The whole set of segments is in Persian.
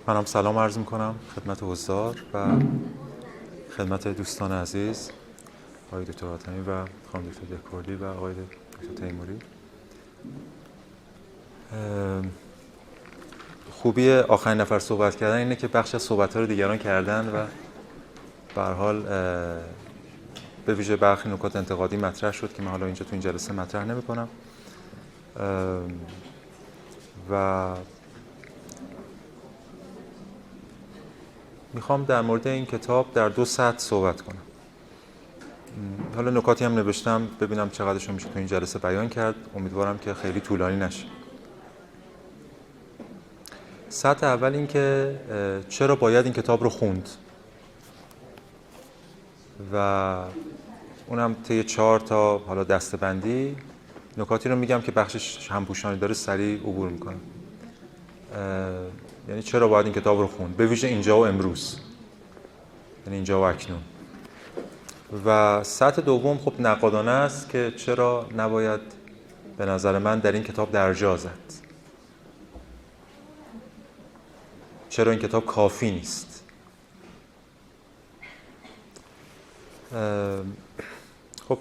منم سلام عرض میکنم خدمت حضار و خدمت دوستان عزیز، آقای دکتر حاتمی و خانم دکتر دهکردی و آقای دکتر تیموری. خوبی آخرین نفر صحبت کردن اینه که بخش از صحبت‌ها رو دیگران کردن و به هر حال به ویژه برخی نکات انتقادی مطرح شد که من حالا اینجا تو این جلسه مطرح نمی‌کنم و میخوام در مورد این کتاب در 2 سطح صحبت کنم. حالا نکاتی هم نوشتم ببینم چقدرشون میشه تو این جلسه بیان کرد. امیدوارم که خیلی طولانی نشه. سطح اول این که چرا باید این کتاب رو خوند و اونم طی 4 تا حالا دسته‌بندی نکاتی رو میگم که بخشش همپوشانی داره سریع عبور میکنم. یعنی چرا باید این کتاب رو خوند، به ویژه اینجا و امروز، یعنی اینجا و اکنون. و سطح دوم خب نقادانه است که چرا نباید به نظر من در این کتاب درجا زد، چرا این کتاب کافی نیست. خب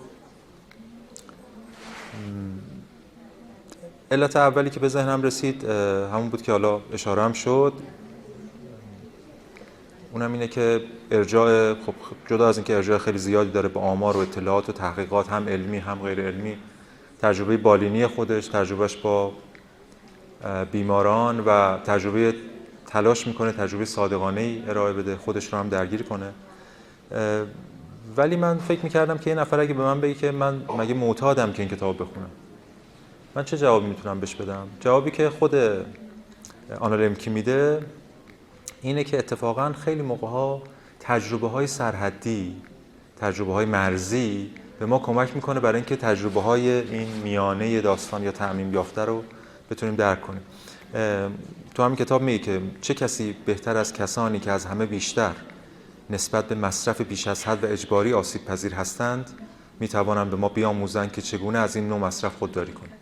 علت اولی که به ذهنم رسید همون بود که حالا اشاره هم شد، اونم اینه که ارجاع، خب جدا از اینکه ارجاع خیلی زیادی داره به آمار و اطلاعات و تحقیقات، هم علمی هم غیر علمی، تجربه بالینی خودش، تجربهش با بیماران و تجربه تلاش میکنه تجربه صادقانه‌ای ارائه بده، خودش رو هم درگیر کنه. ولی من فکر میکردم که یه نفر اگه به من بگه که من مگه معتادم که این کتاب بخونم، من چه جوابی میتونم بهش بدم؟ جوابی که خود آنا لمکی میده اینه که اتفاقا خیلی موقع‌ها تجربه‌های سرحدی، تجربه‌های مرزی به ما کمک میکنه برای اینکه تجربه‌های این میانه داستان یا تعمیم یافته رو بتونیم درک کنیم. تو همین کتاب میگه که چه کسی بهتر از کسانی که از همه بیشتر نسبت به مصرف بیش از حد و اجباری آسیب پذیر هستند میتوانند به ما بیاموزند که چگونه از این نوع مصرف خودداری کنیم.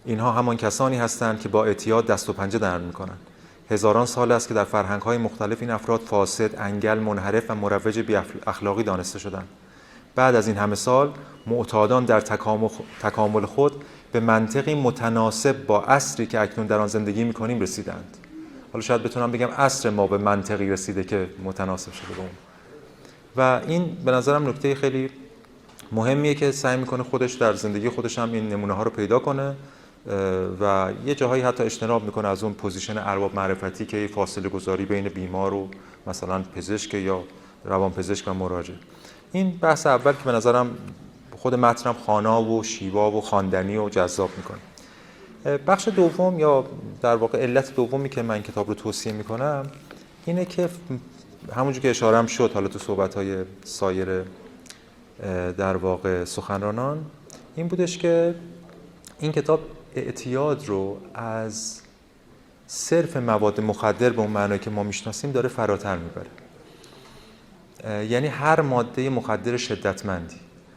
اینها همان کسانی هستند که با اعتیاد دست و پنجه نرم میکنند. هزاران سال است که در فرهنگ‌های مختلف این افراد فاسد، انگل، منحرف و مروج بی اخلاقی دانسته شدند. بعد از این همه سال معتادان در تکامل خود به منطقی متناسب با عصری که اکنون در آن زندگی می‌کنیم رسیدند. حالا شاید بتونم بگم عصر ما به منطقی رسیده که متناسب شده با اون. و این به نظرم نکته خیلی مهمیه که سعی می‌کنه خودش در زندگی خودش هم این نمونه‌ها رو پیدا کنه و یه جاهایی حتی اجتناب میکنه از اون پوزیشن ارباب معرفتی که فاصله گذاری بین بیمار و مثلا پزشک یا روانپزشک و مراجع. این بحث اول که به نظرم خود متنم خوانا و شیوا و خواندنی و جذاب میکنه. بخش دوم یا در واقع علت دومی که من کتاب رو توصیه میکنم اینه که همونجور که اشاره هم شد حالا تو صحبت‌های سایر در واقع سخنرانان این بودش که این کتاب اعتیاد رو از صرف مواد مخدر به اون معنی که ما میشناسیم داره فراتر میبره. یعنی هر ماده مخدر شدتمندی،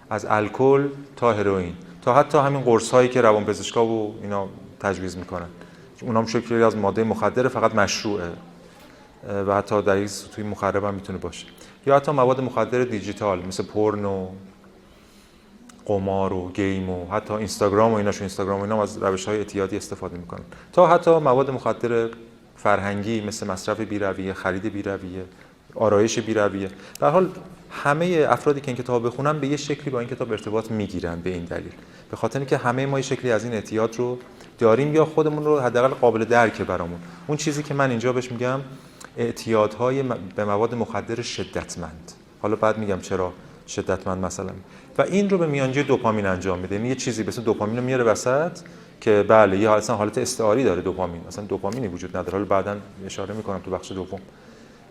از الکل تا هروئین تا حتی همین قرص‌هایی که روانپزشکا و اینا تجویز میکنن، اونام شکلی از ماده مخدر فقط مشروعه و حتی در این توی مخرب هم میتونه باشه، یا حتی مواد مخدر دیجیتال مثل پورنو، قمار و گیم و حتی اینستاگرام و اینا از روش‌های اعتیادی استفاده میکنن، تا حتی مواد مخدر فرهنگی مثل مصرف بی‌رویه، خرید بی‌رویه، آرایش بی‌رویه. در حال همه افرادی که این کتاب بخونن به یه شکلی با این کتاب ارتباط میگیرن به این دلیل، به خاطر اینکه همه ما یه شکلی از این اعتیاد رو داریم یا خودمون رو حداقل قابل درکه برامون. اون چیزی که من اینجا بهش میگم اعتیادهای به مواد مخدر شدتمند. حالا بعد میگم چرا شدتمند مثلا، و این رو به میانجی دوپامین انجام میده. یه چیزی مثل دوپامین رو میاره وسط که بله یه اصلا حالت استعاری داره دوپامین، اصلا دوپامینی وجود نداره، حالا بعداً اشاره میکنم تو بخش دوم،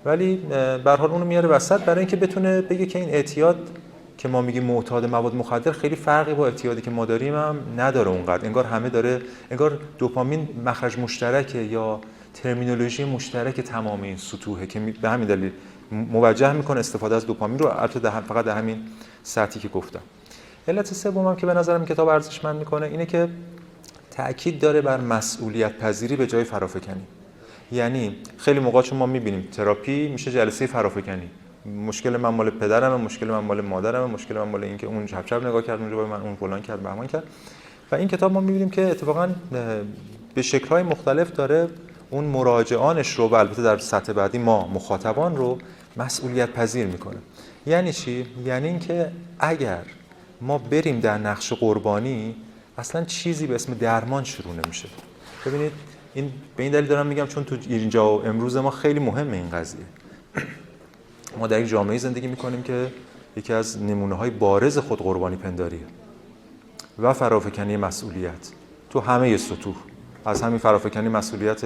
ولی به هر حال اونو میاره وسط برای اینکه بتونه بگه که این اعتیاد که ما میگیم معتاد مواد مخدر خیلی فرقی با اعتیادی که ما داریم هم نداره اونقدر، انگار همه داره، انگار دوپامین مخرج مشترکه یا ترمینولوژی مشترک تمام این سطوحه که به همین دلیل موجه میکنه استفاده از دوپامین رو، البته فقط در همین سطحی که گفتم. علت سومم که به نظرم کتاب ارزشمند میکنه اینه که تأکید داره بر مسئولیت پذیری به جای فرافکنی. یعنی خیلی موقع چون ما می‌بینیم تراپی میشه جلسه فرافکنی، مشکل من مال پدرمه، مشکل من مال مادرمه، مشکل من مال اینکه اون چپ چپ نگاه کرد اونجا با من، اون فلان کرد بهمان کرد. و این کتاب ما می‌بینیم که اتفاقاً به شکل‌های مختلف داره اون مراجعانش رو و البته در سطح بعدی ما مخاطبان رو مسئولیت پذیر میکنه. یعنی چی؟ یعنی اینکه اگر ما بریم در نقش قربانی اصلا چیزی به اسم درمان شروع نمیشه. ببینید این به این دلیل دارم میگم چون تو اینجا و امروز ما خیلی مهمه این قضیه. ما در یک جامعه زندگی میکنیم که یکی از نمونه‌های بارز خود قربانی پنداریه و فرافکنی مسئولیت تو همه سطوح. از همین فرافکنی مسئولیت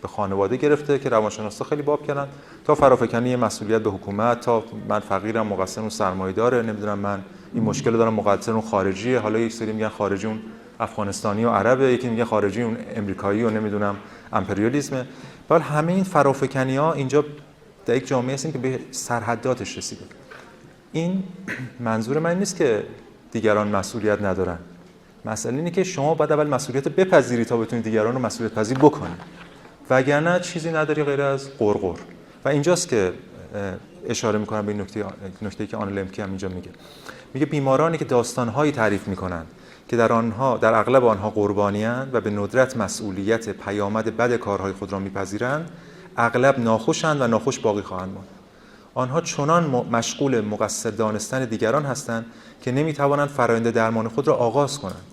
به خانواده گرفته که روانشناسا خیلی باب کردن تا فرافکنی مسئولیت به حکومت، تا من فقیرم مقصر اون سرمایه‌داره، نمیدونم من این مشکل دارم مقصر اون خارجیه، حالا یک سری میگن خارجی اون افغانستانی و عربه، یکی میگه خارجی اون امریکایی و نمیدونم امپریالیسمه. ولی همه این فرافکنی‌ها اینجا در یک جامعه هستیم که به سرحداتش رسیده. این منظور من نیست که دیگران مسئولیت ندارن. مسئله اینه که شما باید اول مسئولیت بپذیری تا بتونید دیگران رو مسئولیت پذیر بکنید، وگرنه چیزی نداری غیر از غرغر. و اینجاست که اشاره میکنم به این نکته‌ای که آنا لمکی هم اینجا میگه بیمارانی که داستان‌هایی تعریف میکنن که در اغلب آنها قربانی‌اند و به ندرت مسئولیت پیامد بد کارهای خود را میپذیرند، اغلب ناخوشند و ناخوش باقی خواهند ماند. آنها چنان مشغول مقصر دانستن دیگران هستند که نمیتوانند فرآیند درمان خود را آغاز کنند.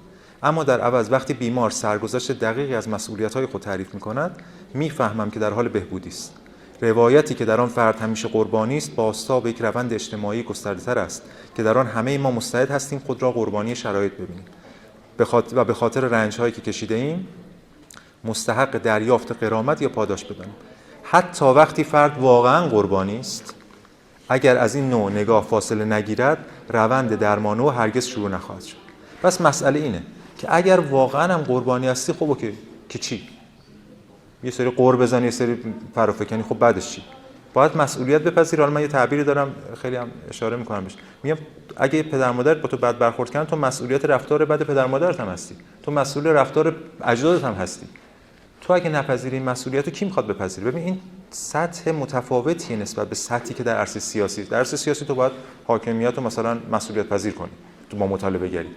اما در عوض وقتی بیمار سرگذشت دقیقی از مسئولیت‌های خود تعریف می‌کند، می‌فهمم که در حال بهبودی است. روایتی که در آن فرد همیشه قربانی است، بازتاب یک روند اجتماعی گسترده‌تر است که در آن همه ما مستعد هستیم خود را قربانی شرایط ببینیم. به خاطر رنج‌هایی که کشیده‌ایم، مستحق دریافت غرامت یا پاداش بدانیم. حتی وقتی فرد واقعاً قربانی است، اگر از این نوع نگاه فاصله نگیرد، روند درمان او هرگز شروع نخواهد شد. پس مسئله اینه که اگر واقعاً هم قربانی هستی، خب اوکی، که چی؟ یه سری قرب بزنی، یه سری فرافکنی، خب بعدش چی؟ باید مسئولیت بپذیری. حالا من یه تعبیری دارم خیلی هم اشاره میکنم بهش، میگم اگه پدر مادر با تو بد برخورد کردن، تو مسئولیت رفتار بد پدر مادرت هم هستی، تو مسئول رفتار اجدادت هم هستی. تو اگه نپذیری مسئولیت رو کی میخواد بپذیره؟ ببین این سطح متفاوتیه نسبت به سطحی که در عرصه سیاسی. در عرصه سیاسی تو باید حاکمیت رو مثلا مسئولیت پذیر کنی، تو با مطالبه گری.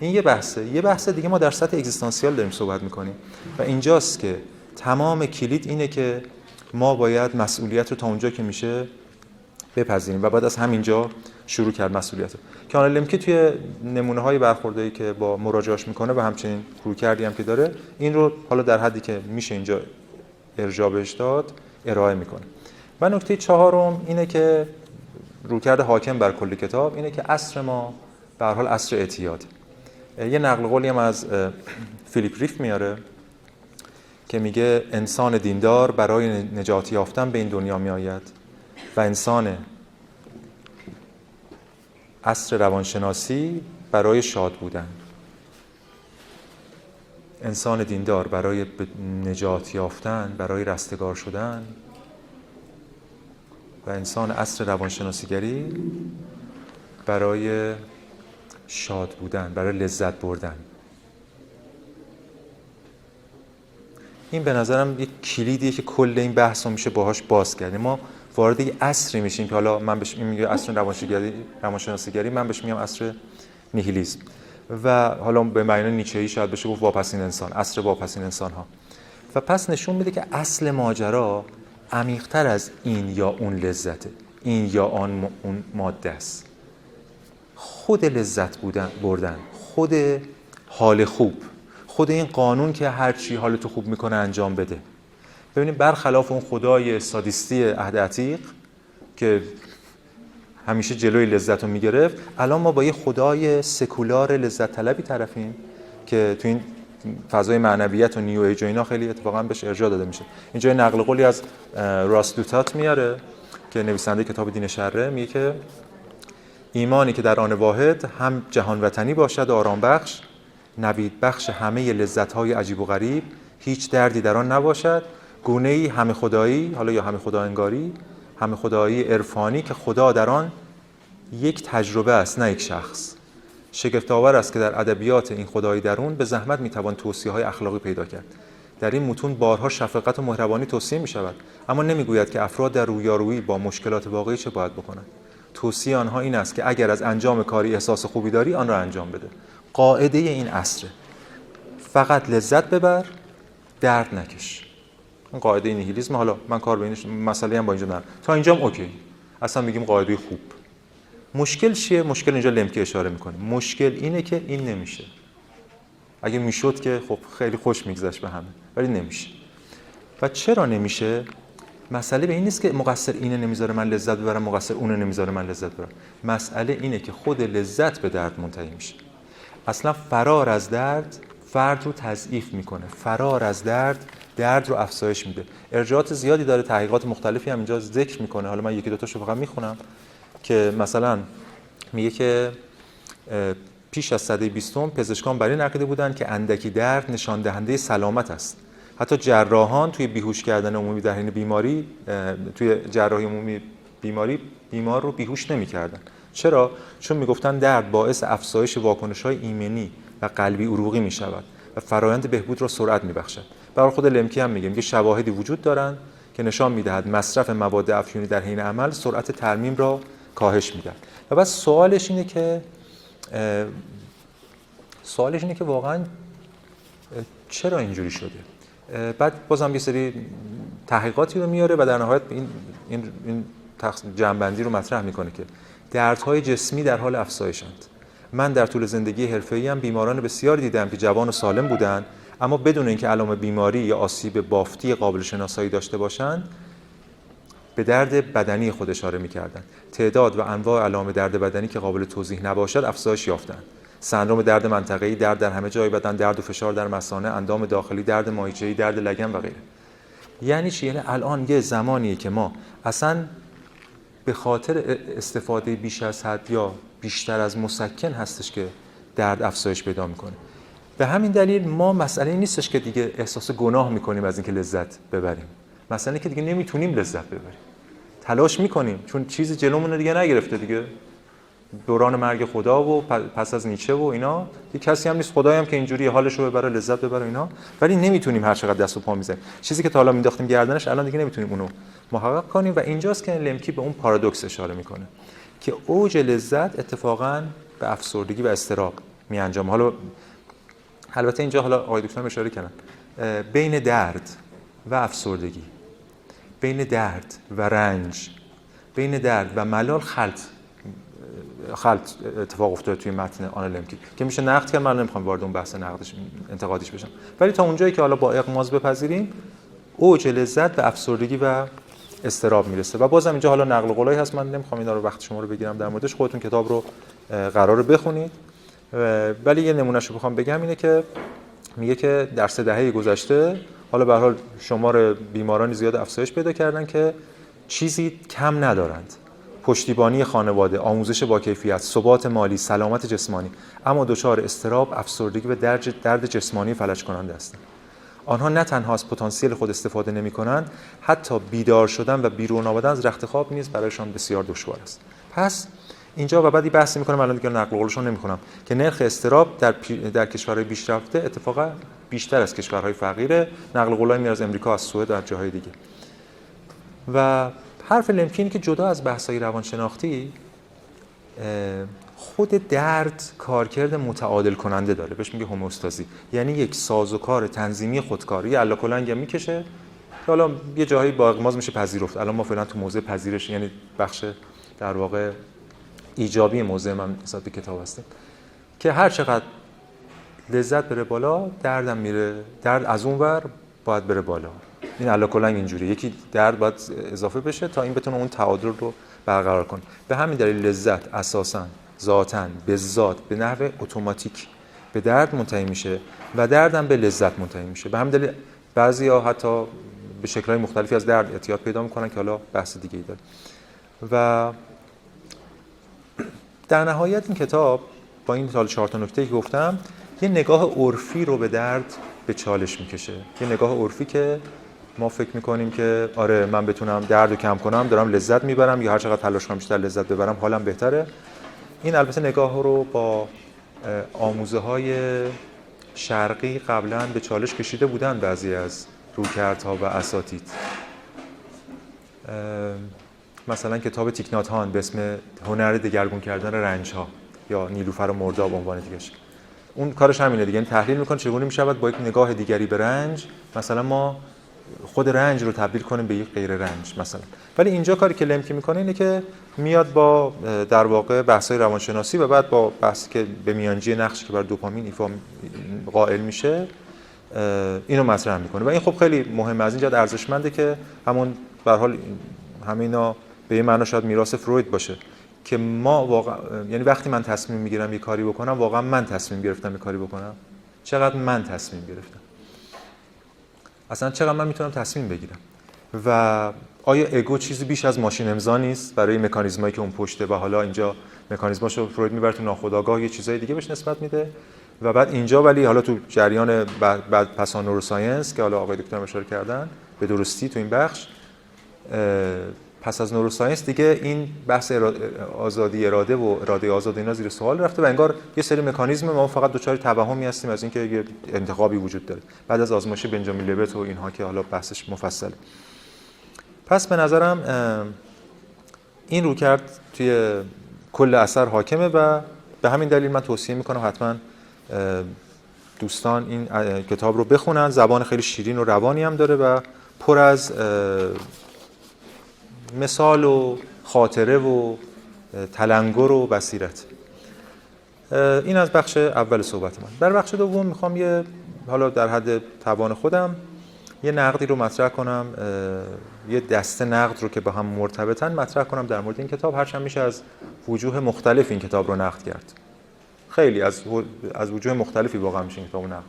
این یه بحثه. یه بحث دیگه ما در سطح اگزیستانسیال داریم صحبت میکنیم و اینجاست که تمام کلید اینه که ما باید مسئولیت رو تا اونجا که میشه بپذیریم و بعد از همینجا شروع کرد مسئولیت رو. که آنا لمکی توی نمونه‌های برخوردی که با مراجعاش میکنه و همچنین رویکردی هم که داره، این رو حالا در حدی که میشه اینجا ارجاع بهش داد ارائه میکنه. و نکته چهارم اینه که رویکرد حاکم بر کل کتاب اینه که عصر ما به هر حال عصر اعتیاد. یه نقل قولی هم از فیلیپ ریف میاره که میگه انسان دیندار برای نجات یافتن به این دنیا میآید و انسان عصر روانشناسی برای شاد بودن. انسان دیندار برای نجات یافتن، برای رستگار شدن، و انسان عصر روانشناسیگری برای شاد بودن، برای لذت بردن. این به نظرم یک کلیدیه که کل این بحث رو میشه باهاش باز کرد. ما وارد یه عصری میشیم که حالا من بهش میگم عصر روانشناسیگری، من بهش میگم عصر نیهیلیسم و حالا به معنی نیچه‌ای شاید بشه گفت واپسین انسان، عصر واپسین انسان ها. و پس نشون میده که اصل ماجرا عمیق‌تر از این یا اون لذته، این یا اون ماده است. خود لذت بردن، خود حال خوب، خود این قانون که هر چی حالتو خوب میکنه انجام بده. ببینید برخلاف اون خدای سادیستی عهد عتیق که همیشه جلوی لذت رو میگرفت، الان ما با یه خدای سکولار لذت طلبی طرفیم که تو این فضای معنویت و نیو ایج و اینا خیلی اتفاقا بهش ارجاع داده میشه. اینجا نقل قولی از راستوتات میاره که نویسنده کتاب دین شرعه، میگه که ایمانی که در آن واحد هم جهان وطنی باشد و آرام بخش، نوید بخش همه لذت‌های عجیب و غریب، هیچ دردی در آن نباشد، گونه‌ای همه خدایی، حالا یا همه خدا انگاری، همه خدایی عرفانی که خدا در آن یک تجربه است نه یک شخص. شگفت‌آور است که در ادبیات این خدای درون به زحمت میتوان توصیه‌های اخلاقی پیدا کرد. در این متون بارها شفقت و مهربانی توصیه می شود، اما نمیگوید که افراد در رویارویی با مشکلات واقعی چه باید بکنند. توصیه آنها این است که اگر از انجام کاری احساس خوبی داری آن را انجام بده. قاعده این عصره: فقط لذت ببر، درد نکش. این قاعده نیهیلیسم. حالا من کار به این مسئله هم با اینجا ندارم، تا اینجام اوکی، اصلا میگیم قاعده خوب. مشکل چیه؟ مشکل اینجا لمکی اشاره میکنه. مشکل اینه که این نمیشه. اگه میشد که خب خیلی خوش میگذشت به همه، ولی نمیشه. و چرا نمیشه؟ مسئله به این نیست که مقصر اینه نمیذاره من لذت ببرم، مقصر اونه نمیذاره من لذت ببرم. مسئله اینه که خود لذت به درد منتهی میشه. اصلا فرار از درد فرد رو تضعیف میکنه. فرار از درد رو افزایش میده. ارجاعات زیادی داره، تحقیقات مختلفی هم اینجا ذکر میکنه. حالا من یکی دو تاشو فقط میخونم که مثلا میگه که پیش از سده 20 پزشکان بر این عقیده بودند که اندکی درد نشان دهنده سلامت است. حتی جراحان توی بیهوش کردن عمومی در حین بیماری، توی جراحی عمومی بیماری، بیمار رو بیهوش نمی‌کردن. چرا؟ چون میگفتن درد باعث افزایش واکنش‌های ایمنی و قلبی عروقی می‌شود و فرایند بهبود را سرعت می‌بخشد. برای خود لمکی هم میگه شواهدی وجود دارند که نشان می‌دهد مصرف مواد افیونی در حین عمل سرعت ترمیم را کاهش می‌دهد. و بعد سوالش اینه که واقعاً چرا اینجوری شده؟ بعد بازم یه سری تحقیقاتی رو میاره و در نهایت این جمع‌بندی رو مطرح میکنه که دردهای جسمی در حال افزایشند. من در طول زندگی حرفه‌ای‌ام بیماران بسیاری دیدم که جوان و سالم بودند، اما بدون اینکه علائم بیماری یا آسیب بافتی قابل شناسایی داشته باشند به درد بدنی خود اشاره می‌کردند. تعداد و انواع علائم درد بدنی که قابل توضیح نباشد افزایش یافتند. سندرم درد منطقه‌ای، درد در همه جای بدن، درد و فشار در مثانه، اندام داخلی، درد ماهیچه‌ای، درد لگن و غیره. یعنی چی؟ یعنی الان یه زمانیه که ما اصلا به خاطر استفاده بیش از حد یا بیشتر از مسکن هستش که درد افزایش پیدا میکنه. به همین دلیل ما مسئله نیستش که دیگه احساس گناه میکنیم از اینکه لذت ببریم. مسئله که دیگه نمیتونیم لذت ببریم. تلاش میکنیم چون چیزی جلومون دیگه نگرفته دیگه. دوران مرگ خدا و پس از نیچه و اینا، یه کسی هم نیست خدایی هم که اینجوری حالش رو ببره، لذت ببره اینا، ولی نمیتونیم هر چقدر دست و پا میزنیم. چیزی که تا حالا مینداختیم گردنش الان دیگه نمیتونیم اونو محقق کنیم و اینجاست که لمکی به اون پارادوکس اشاره میکنه که اوج لذت اتفاقا به افسردگی و اضطراب میانجامه. حالا البته اینجا حالا آقای دکتر اشاره کردن بین درد و افسردگی، بین درد و رنج، بین درد و ملال خلط اتفاق افتاده توی متن آن لمکی که میشه نقد کرد. من نمیخوام وارد اون بحث نقدش انتقادیش بشم، ولی تا اونجایی که حالا با اغماض بپذیریم اوج لذت به افسردگی و اضطراب میرسه. و بازم اینجا حالا نقل قولایی هست، من نمیخوام اینا رو وقت شما رو بگیرم در موردش، خودتون کتاب رو قراره بخونید. ولی یه نمونهشو بخوام بگم اینه که میگه که در 3 دهه گذشته حالا به هر حال شمار بیماران زیاد افزایش پیدا کردن که چیزی کم ندارند: پشتیبانی خانواده، آموزش با کیفیت، ثبات مالی، سلامت جسمانی، اما دچار اضطراب، افسردگی و درد جسمانی فلج کننده هستند. آنها نه تنها از پتانسیل خود استفاده نمی‌کنند، حتی بیدار شدن و بیرون آمدن از رخت خواب نیز برایشان بسیار دشوار است. پس اینجا و بعدی بحث می‌کنم، الان دیگه نقل قولشون نمی‌کنم، که نرخ اضطراب در کشورهای پیشرفته اتفاقا بیشتر از کشورهای فقیره. نقل قولایی میاد از امریکا، از سوئد و از جاهای دیگه. و حرف لمکی اینه که جدا از بحث‌های روانشناختی خود درد کارکرد متعادل کننده داره، بهش میگه هومئوستازی، یعنی یک سازوکار تنظیمی خودکاری. الاکلنگ هم میکشه که حالا یه جایی با اغماض میشه پذیرفت. الان ما فعلا تو موضع پذیرش، یعنی بخش در واقع ایجابی موضع من حساب به کتاب هستیم که هر چقدر لذت بره بالا دردم میره، درد از اون ور باید بره بالا. این الاکلنگ اینجوری، یکی درد باید اضافه بشه تا این بتونه اون تعادل رو برقرار کنه. به همین دلیل لذت اساساً ذاتاً به ذات به نحو اتوماتیک به درد منتهی میشه و دردم به لذت منتهی میشه. به همین دلیل بعضیا حتی به شکل‌های مختلفی از درد اعتیاد پیدا میکنن که حالا بحث دیگه‌ای داره. و در نهایت این کتاب با این 4 تا نکته که گفتم یه نگاه عرفی رو به درد به چالش میکشه. یه نگاه عرفی که ما فکر میکنیم که آره من بتونم درد رو کم کنم دارم لذت میبرم، یا هر چقدر تلاش کنم بیشتر لذت ببرم حالم بهتره. این البته نگاه رو با آموزه‌های شرقی قبلا به چالش کشیده بودن بعضی از رویکردها و اساتید. مثلا کتاب تیک نات هان به اسم هنر دگرگون کردن رنج‌ها یا نیلوفر مرداب عنوان دیگه‌اش، اون کارش همینه دیگه، یعنی تحلیل میکنه چگونه میشود با یک نگاه دیگری به رنج مثلا ما خود رنج رو تبدیل کنیم به یک غیر رنج مثلا. ولی اینجا کاری که لمکی میکنه اینه که میاد با در واقع بحث‌های روانشناسی و بعد با بحثی که به میانجی نقشی که بر دوپامین ایفا قائل میشه اینو مطرح میکنه و این خب خیلی مهمه، از این جهت ارزشمنده که همون به هر حال همینا به یه معنا شاید میراث فروید باشه که ما واقعا، یعنی وقتی من تصمیم میگیرم یه کاری بکنم واقعا من تصمیم گرفتم یه کاری بکنم، چقدر من تصمیم گرفتم، اصلا چقدر من میتونم تصمیم بگیرم و آیا اگو چیزی بیش از ماشین امضا نیست برای مکانیزمایی که اون پشته و حالا اینجا مکانیزماشو فروید میبره تو ناخودآگاه، یه چیزای دیگه بهش نسبت میده و بعد اینجا ولی حالا تو جریان بعد پسا نوروساینس که حالا آقای دکتر اشاره کردن به درستی تو این بخش، پس از نوروساینس دیگه این بحث آزادی اراده و اراده آزاد اینا زیر سوال رفته و انگار یه سری مکانیزم ما فقط دچار توهمی هستیم از اینکه یه انتخابی وجود داره بعد از آزمایش بنجامین لبت و اینها که حالا بحثش مفصله. پس به نظرم این رویکرد توی کل اثر حاکمه و به همین دلیل من توصیه میکنم حتما دوستان این کتاب رو بخونن. زبان خیلی شیرین و روانی هم داره و پر از مثال و خاطره و تلنگر و بصیرت. این از بخش اول صحبت من. در بخش دوم میخوام یه حالا در حد توان خودم یه نقدی رو مطرح کنم، یه دسته نقد رو که با هم مرتبطن مطرح کنم در مورد این کتاب، هرچند میشه از وجوه مختلف این کتاب رو نقد کرد، خیلی از وجوه مختلفی واقعا میشه این کتاب رو نقد،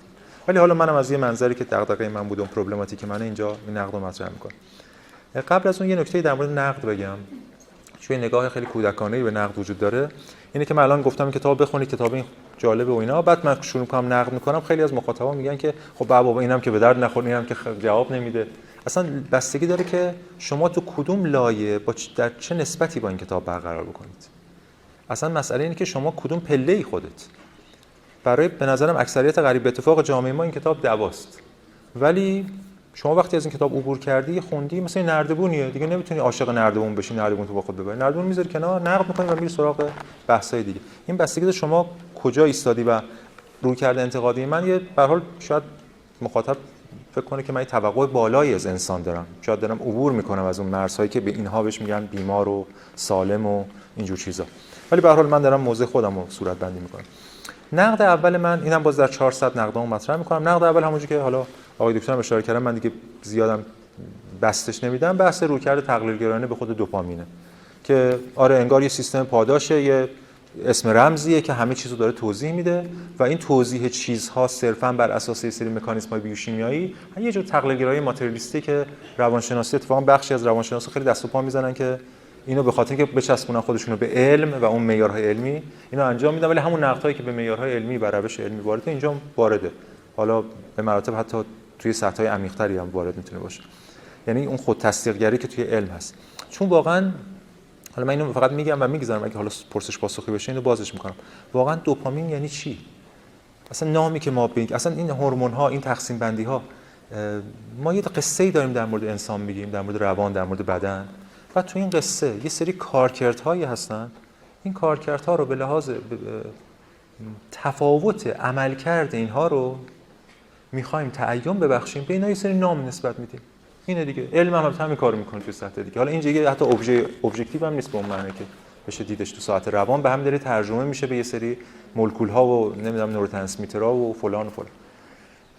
ولی حالا منم از یه منظری که دغدغه من بود و پروبلماتیک من اینجا این نقد رو مطرح میکنم. قبل از اون یه نکته در مورد نقد بگم، چون نگاه خیلی کودکانه‌ای به نقد وجود داره. اینه که من الان گفتم این کتاب بخونید، کتاب این جالبه و اینا، بعد من شروع کنم نقد میکنم، خیلی از مخاطبا میگن که خب بابا اینم که به درد نخور، اینم که جواب نمیده. اصلا بستگی داره که شما تو کدوم لایه در چه نسبتی با این کتاب برقرار بکنید. اصلا مسئله اینه که شما کدوم پله‌ای خودت. برای به نظرم اکثریت غریب اتفاق جامعه ما این کتاب دواست، ولی شما وقتی از این کتاب عبور کردی خوندی، مثلا نردبونیه دیگه، نمیتونی عاشق نردبون بشی، نردبون تو با خود ببری، نردبون میذاری کنار، نقد می‌کنی و میری سراغ بحث‌های دیگه. این بستگی داره شما کجا ایستادی و روی کرده انتقادی من یه به هر حال شاید مخاطب فکر کنه که من توقع بالایی از انسان دارم، شاید دارم عبور میکنم از اون مرزهایی که به اینها بهش میگن بیمار و سالم و اینجور چیزا، ولی به هر حال من دارم موضع خودم رو صورت بندی میکنم. نقد اول من اینم باز در 400 نقدامو مطرح میکنم. نقد اول همونجوری که حالا آقای دکتر هم اشاره کردن، من دیگه زیادم بستش نمیدم، بحث رویکرد تقلیل‌گرایانه به خود دوپامینه که آره انگار یه سیستم پاداشه، یه اسم رمزیه که همه چیزو داره توضیح میده و این توضیح چیزها صرفاً بر اساس یه سری مکانیزم‌های بیوشیمیایی، یه جور تقلیل‌گرایی ماتریالیستی که روانشناسی اتفاقاً بخشی از روانشناسا خیلی دست و پا میزنن که اینو به خاطر اینکه بچسبونن خودشونو به علم و اون معیارهای علمی اینو انجام میدن، ولی همون نقدهایی که به معیارهای علمی و روش علمی وارده اینجا وارده، حالا به مراتب حتی توی سطح‌های عمیق‌تری هم وارد میتونه باشه، یعنی اون خود تصدیق‌گری که توی علم هست. چون واقعاً حالا من اینو فقط میگم و میگذارم، اگه حالا پرسش پاسخی بشه اینو بازش میکنم. واقعا دوپامین یعنی چی؟ اصلا نامی که ما اصلا این هورمون ها، این تقسیم بندی ها، ما یه قصه‌ای داریم در مورد انسان میگیم، در مورد روان، در مورد بدن، و تو این قصه یه سری کارکردهایی هستن. این کارکردها رو به لحاظ تفاوت عملکرد اینها رو میخوایم تعین ببخشیم، به اینا یه سری نام نسبت میدیم. اینه دیگه، علم هم همین کارو میکنه توی سطح دیگه. حالا اینجا حتی ابژکتیو هم نیست به اون معنی که بشه دیدش تو ساعت روان، به همین دلیل ترجمه میشه به یه سری مولکول ها و نمیدونم نوروترانسمیترها و فلان و فلان.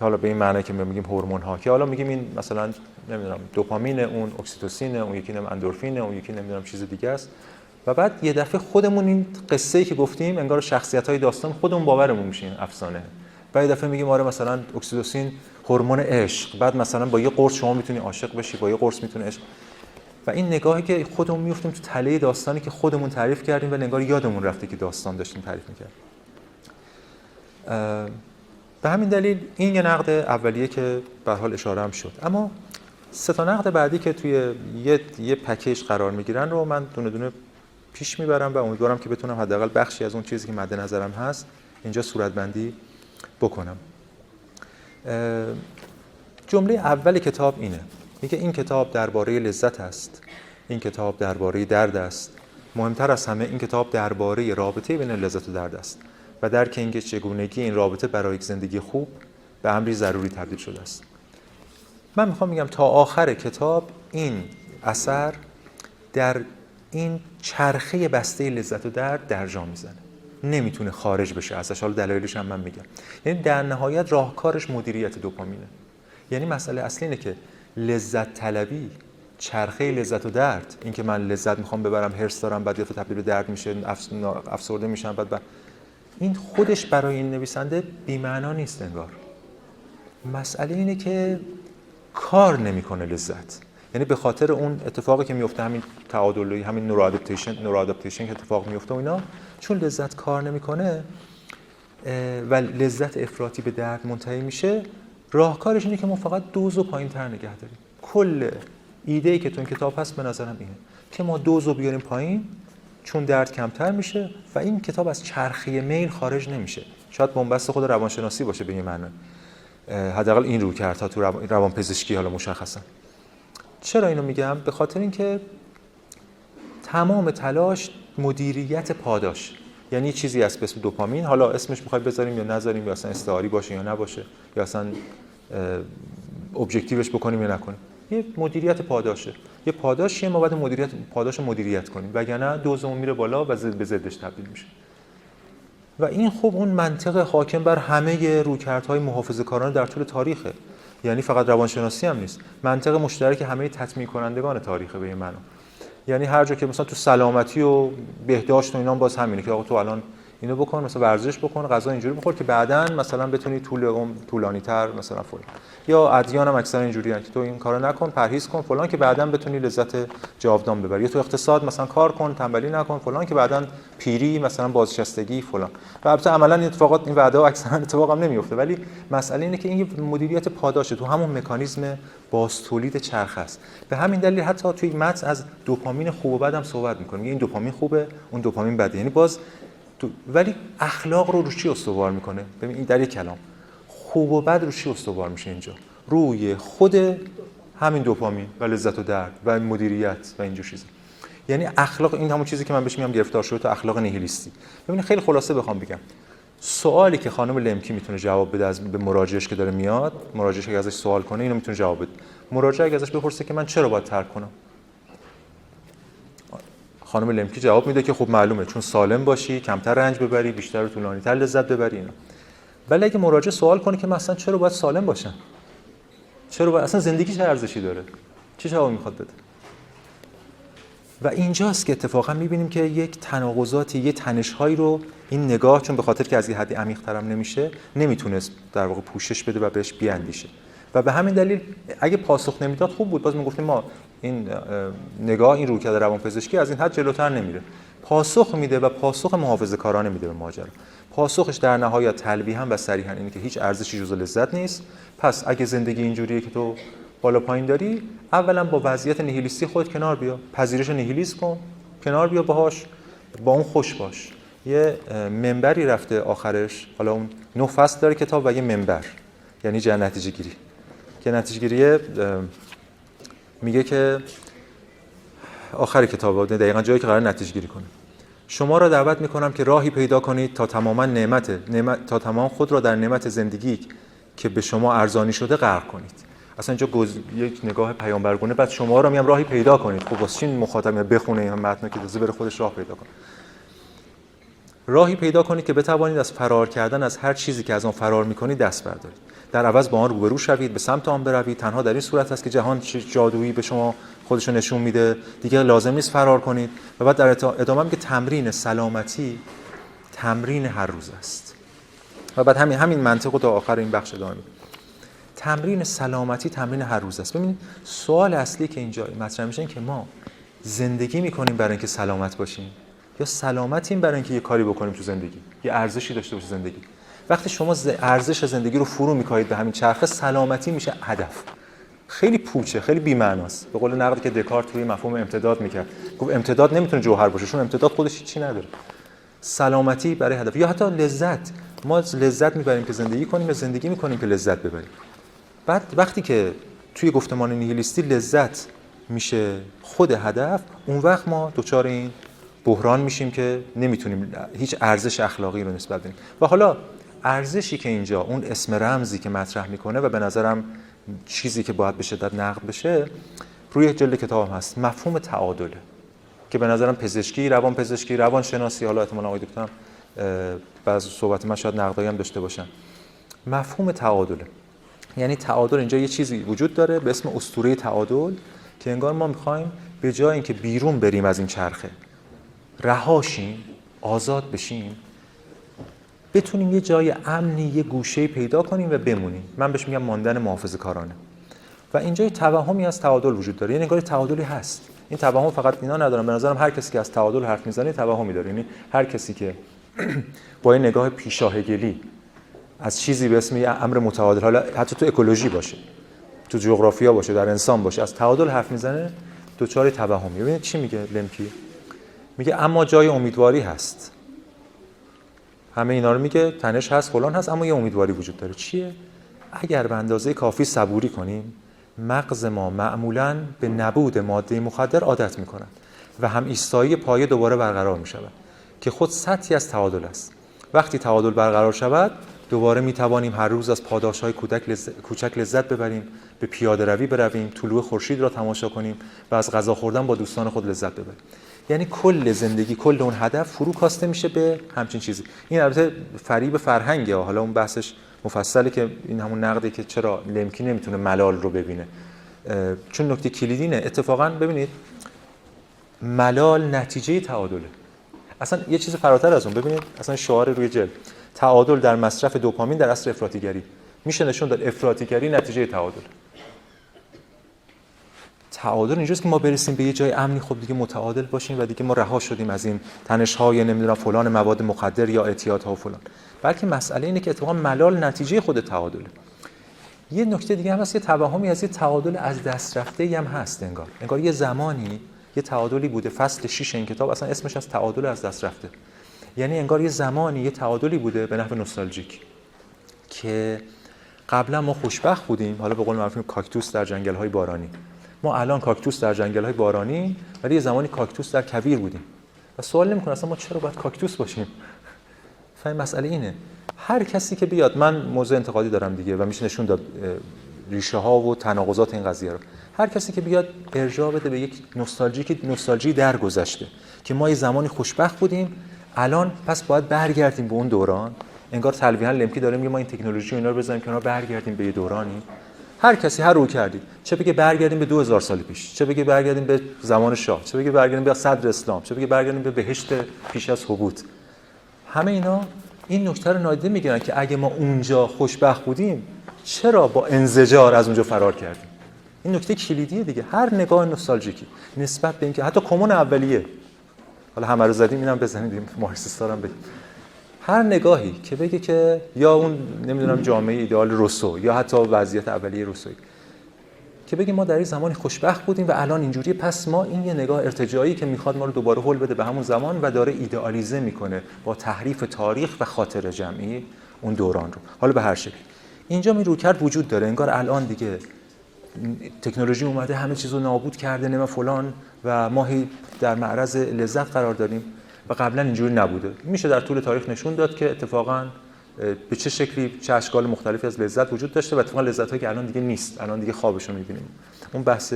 حالا به این معنی که میگیم هورمون ها، که حالا میگیم این مثلا نمیدونم دوپامین، اون اکسیتوسین، اون یکی نمیدونم اندورفین، اون یکی نمیدونم چیز دیگه است. و بعد یه دفعه خودمون این قصه‌ای که گفتیم انگار شخصیت‌های داستان خودمون باورمون میشه این افسانه. بعد یه دفعه میگیم آره مثلا اکسیتوسین هورمون عشق، بعد مثلا با یه قرص شما میتونی عاشق بشی، با یه قرص میتونی عشق. و این نگاهی که خودمون میافتیم تو تله داستانی که خودمون تعریف کردیم و انگار یادمون رفته که داستان داشتیم تعریف می‌کردیم. به همین دلیل این یه نقد اولیه که به حال اشاره هم شد. اما سه تا نقد بعدی که توی یه پکیج قرار میگیرن رو من دونه دونه پیش میبرم و امیدوارم که بتونم حداقل بخشی از اون چیزی که مد نظرم هست اینجا صورتبندی بکنم. جمله اول کتاب اینه، میگه این کتاب درباره لذت است، این کتاب درباره درد است، مهمتر از همه این کتاب درباره رابطه بین لذت و درد است و درک اینکه چگونگی این رابطه برای یک زندگی خوب به امری ضروری تبدیل شده است. من میخوام بگم تا آخر کتاب این اثر در این چرخه بسته لذت و درد درجا میزنه، نمیتونه خارج بشه ازش. حالا دلایلش هم من میگم. یعنی در نهایت راهکارش مدیریت دوپامینه. یعنی مسئله اصلی اینه که لذت طلبی، چرخه لذت و درد، این که من لذت میخوام ببرم، هرس دارم، بعد یهو تبدیل به درد میشه، افسرده میشم، بعد این خودش برای این نویسنده بی‌معنا نیست انگار. مسئله اینه که کار نمیکنه لذت. یعنی به خاطر اون اتفاقی که میفته، همین تعادلی، همین نورو آداپتیشن که اتفاق میفته و اینا، چون لذت کار نمیکنه و لذت افراطی به درد منتهی میشه، راهکارش اینه که ما فقط دوزو پایین‌تر نگه داریم. کل ایده‌ای که تو این کتاب هست به نظرم اینه که ما دوزو بیاریم پایین، چون درد کمتر میشه و این کتاب از چرخه میل خارج نمیشه. شاید بنبست خود روانشناسی باشه به این معنی، حداقل این رویکردها تو روانپزشکی حالا مشخصا. چرا اینو میگم؟ به خاطر اینکه تمام تلاش مدیریت پاداش، یعنی چیزی هست به اسم دوپامین، حالا اسمش میخوای بذاریم یا نذاریم، یا اصلا استعاری باشه یا نباشه، یا اصلا ابجکتیوش بکنیم یا نکنیم، یه مدیریت پاداشه. یه پاداشیه، ما باید پاداش مدیریت کنیم، وگرنه دوزمون میره بالا و به ضدش تبدیل میشه. و این خب اون منطق حاکم بر همه رویکردهای محافظه‌کارانه در طول تاریخه. یعنی فقط روانشناسی هم نیست، منطق مشترک همه تطمیع کنندگان تاریخه به این معنا. یعنی هر جا که مثلا تو سلامتی و بهداشت و اینا باز همینه که آقا تو الان اینو بکن، مثلا ورزش بکن، غذا اینجوری بخور که بعداً مثلا بتونی طولانی‌تر مثلا فلان. یا ادیان هم اکثرا اینجوریه که تو این کارو نکن، پرهیز کن فلان که بعداً بتونی لذت جاودان ببری. یا تو اقتصاد مثلا کار کن، تنبلی نکن فلان که بعداً پیری مثلا بازنشستگی فلان. و البته عملاً این اتفاقات، این وعده ها اکثرا اتفاق هم نمیفته، ولی مسئله اینه که این مدیریت پاداشه، تو همون مکانیزم بازتولید چرخه است. به همین دلیل حتی توی متن از دوپامین خوب و بد هم صحبت می‌کنیم. این دوپامین خوبه، اون دوپامین بده. یعنی باز ولی اخلاق رو چی استوار میکنه؟ ببین این در یک کلام خوب و بد رو چی استوار میشه اینجا؟ روی خود همین دوپامین و لذت و درد و مدیریت و اینجور چیزا. یعنی اخلاق، این همون چیزی که من بهش میگم گرفتار شده تو اخلاق نیهیلیستی. ببین خیلی خلاصه بخوام بگم، سوالی که خانم لمکی میتونه جواب بده از به مراجعش که داره میاد، مراجعش اگه ازش سوال کنه اینو میتونه جواب بده. مراجع اگه ازش بپرسه که من چرا باید ترک کنم، خانم لمکی جواب میده که خب معلومه چون سالم باشی، کمتر رنج ببری، بیشتر و طولانی‌تر لذت ببری اینا. ولی اگه مراجع سوال کنه که مثلا چرا باید سالم باشم، چرا باید اصلا زندگی چه ارزشی داره، چه جواب میخواد بده؟ و اینجاست که اتفاقا میبینیم که یک تناقضاتی، یه تنش‌هایی رو این نگاه، چون به خاطر که از یه حدی عمیق‌ترم نمیشه، نمیتونست در واقع پوشش بده و بهش بیاندیشه. و به همین دلیل اگه پاسخ نمیداد خوب بود، باز میگفتیم ما این نگاه، این رویکرد روانپزشکی از این حد جلوتر نمیره. پاسخ میده و پاسخ محافظه‌کارانه میده به ماجرا. پاسخش در نهایت تلویحاً و صریحاً اینه که هیچ ارزشی جز لذت نیست. پس اگه زندگی اینجوریه که تو بالا پایین داری، اولا با وضعیت نیهیلیستی خودت کنار بیا، پذیرش نیهیلیسم کن، کنار بیا باهاش، با اون خوش باش. یه منبری رفته آخرش، حالا اون 9 فصل داره کتاب و یه منبر، یعنی نتیجه گیری. که نتیجه گیری میگه که آخر کتاب دقیقاً جایی که قرار نتیجه گیری کنه، شما را دعوت میکنم که راهی پیدا کنید تا تا تمام خود را در نعمت زندگی که به شما ارزانی شده غرق کنید. اصلا اینجا یک نگاه پیامبرگونه، بعد شما را میگم راهی پیدا کنید. خب واسه چی مخاطب بخونه این متن که تازه بره خودش راه پیدا کنه؟ راهی پیدا کنید که بتوانید از فرار کردن از هر چیزی که از آن فرار میکنید دست بردارید. در عوض با آن روبرو شوید، به سمت آن بروید. تنها در این صورت است که جهان جادویی به شما خودش رو نشون میده. دیگه لازم نیست فرار کنید. و بعد در ادامه میگه تمرین سلامتی تمرین هر روز است. و بعد همین منطق رو تا آخر این بخش ادامه میده. تمرین سلامتی تمرین هر روز است. ببینید سوال اصلی که اینجا مطرح میشه این که ما زندگی میکنیم برای اینکه سلامت باشیم یا سلامتیم برای اینکه یه کاری بکنیم تو زندگی، یه ارزشی داشته باشه زندگی. وقتی شما ارزش زندگی رو فرو میکاهید به همین چرخه، سلامتی میشه هدف. خیلی پوچه، خیلی بی‌معناست. به قول نقدی که دکارت روی مفهوم امتداد میکرد، گفت امتداد نمیتونه جوهر باشه، چون امتداد خودش چیزی نداره. سلامتی برای هدف، یا حتی لذت. ما لذت میبریم که زندگی کنیم یا زندگی میکنیم که لذت ببریم؟ بعد وقتی که توی گفتمان نیهیلیستی لذت میشه خود هدف، اون وقت ما دچار این بحران میشیم که نمیتونیم هیچ ارزش اخلاقی رو نسبت بدیم. و حالا ارزشی که اینجا اون اسم رمزی که مطرح میکنه و به نظرم چیزی که باید به شدت نقد بشه روی جلد کتاب هست، مفهوم تعادله که به نظرم پزشکی، روانشناسی، حالا احتمالاً آقای دکتر بعضی صحبت من شاید نقدایی هم داشته باشن. مفهوم تعادله یعنی تعادل، اینجا یه چیزی وجود داره به اسم اسطوره تعادل که انگار ما میخوایم به جای اینکه بیرون بریم از این چرخه، رهاشیم، آزاد بشیم، بتونیم یه جای امنی، یه گوشه پیدا کنیم و بمونیم. من بهش میگم ماندن محافظه‌کارانه. و اینجا یه توهمی از تعادل وجود داره، یعنی انگار تعادلی هست. این توهم فقط اینا ندارم، به نظرم هر کسی که از تعادل حرف میزنه توهمی داره. یعنی هر کسی که با این نگاه پیشاهگلی از چیزی به اسم یه امر متعادل، حالا حتی تو اکولوژی باشه، تو جغرافیا باشه، در انسان باشه، از تعادل حرف میزنه، دچار توهمی. ببینید چی میگه لمکی؟ میگه اما جای امیدواری هست. همه اینا رو میگه، تنش هست، فلان هست، اما یه امیدواری وجود داره. چیه؟ اگر به اندازه کافی صبوری کنیم، مغز ما معمولاً به نبود ماده مخدر عادت میکنن و هم ایستایی پایه دوباره برقرار میشود که خود سطحی از تعادل است. وقتی تعادل برقرار شود، دوباره میتوانیم هر روز از پاداش‌های کوچک لذت ببریم، به پیاده روی برویم، طلوع خورشید را تماشا کنیم و از غذا خوردن با دوستان خود لذت ببریم. یعنی کل زندگی، کل اون هدف فرو کاسته میشه به همچین چیزی. این البته فریب فرهنگه، حالا اون بحثش مفصله که این همون نقده که چرا لمکی نمیتونه ملال رو ببینه. چون نکته کلیدی اینه، اتفاقا ببینید ملال نتیجه تعادله. اصلا یه چیز فراتر از اون، ببینید اصلا شعار روی جلد، تعادل در مصرف دوپامین در عصر افراطیگری. میشه نشون داد افراطیگری نتیجه تعادل. تعادل اینجاست که ما برسیم به یه جای امنی، خب دیگه متعادل باشیم و دیگه ما رها شدیم از این تنش‌های نمیدونم فلان مواد مخدر یا اعتیادها و فلان. بلکه مسئله اینه که اتفاقا ملال نتیجه خود تعادله. یه نکته دیگه هم هست، یه توهمی از یه تعادل از دست رفته‌ای هم هست. انگار یه زمانی یه تعادلی بوده، فصل 6 این کتاب اصلا اسمش از تعادل از دست رفته. یعنی انگار یه زمانی یه تعادلی بوده به نحو نوستالژیک که قبلا ما خوشبخت بودیم، حالا به قول معروف کاکتوس در جنگل‌های بارانی. ما الان کاکتوس در جنگل‌های بارانی، ولی یه زمانی کاکتوس در کویر بودیم. و سوال نمی‌کنه اصلا ما چرا باید کاکتوس باشیم؟ فهم مسئله اینه. هر کسی که بیاد، من موضوع انتقادی دارم دیگه و میشه نشون داد ریشه ها و تناقضات این قضیه رو. هر کسی که بیاد ارجاع بده به یک نوستالژی در گذشته که ما یه زمانی خوشبخت بودیم، الان پس باید برگردیم به اون دوران. انگار تلویحا لمکی داره میگه ما این تکنولوژی و اینا رو بزنیم کنار، برگردیم به یه دورانی. هر کسی هر رو کردی، چه بگه برگردیم به 2000 سال پیش، چه بگه برگردیم به زمان شاه، چه بگه برگردیم به صدر اسلام، چه بگه برگردیم به بهشت پیش از هبوط. همه اینا این نکته رو نادیده میگیرن که اگه ما اونجا خوشبخت بودیم، چرا با انزجار از اونجا فرار کردیم؟ این نکته کلیدیه دیگه. هر نگاه نوستالژیکی نسبت به اینکه حتی کمون اولیه، حالا همه رو زدیم، اینم بزنید، مارکسیستا رو هم بگیم، هر نگاهی که بگه که یا اون نمیدونم جامعه ایدئال روسو یا حتی وضعیت اولیه روسویی که بگیم ما در این زمانی خوشبخت بودیم و الان اینجوریه، پس ما این یه نگاه ارتجاعی که میخواد ما رو دوباره هل بده به همون زمان و داره ایدئالیزه میکنه با تحریف تاریخ و خاطر جمعی اون دوران رو. حالا به هر شکل اینجا می رویکرد وجود داره، انگار الان دیگه تکنولوژی اومده همه چیزو نابود کرده نمیدونم فلان و ما در معرض لذت قرار داریم و قبلا اینجوری نبوده. میشه در طول تاریخ نشون داد که اتفاقا به چه شکلی، چه اشکال مختلفی از لذت وجود داشته و اتفاقا لذتایی که الان دیگه نیست، الان دیگه خوابشو میبینیم. اون بحث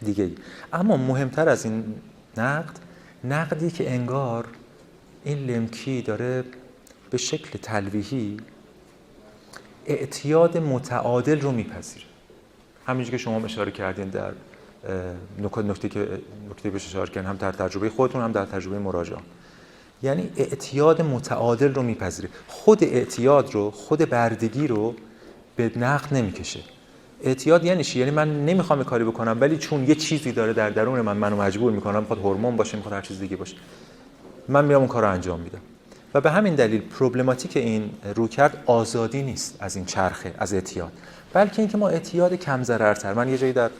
دیگه ای. اما مهمتر از این نقدی که انگار این لمکی داره به شکل تلویحی اعتیاد متعادل رو میپذیره. همینجوری که شما اشاره کردین در نکته بهش اشاره کردین، هم در تجربه خودتون هم در تجربه مراجعان. یعنی اعتیاد متعادل رو میپذیره. خود اعتیاد رو، خود بردگی رو به نقد نمیکشه. اعتیاد یعنی چی؟ یعنی من نمیخوام کاری بکنم ولی چون یه چیزی داره در درون منو مجبور میکنه، میخواد هورمون باشه، میخواد هر چیز دیگه باشه، من میرم اون کارو انجام میدم. و به همین دلیل پروبلماتیک این رویکرد آزادی نیست از این چرخه، از اعتیاد، بلکه اینکه ما اعتیاد کم ضررتر. من یه جایی در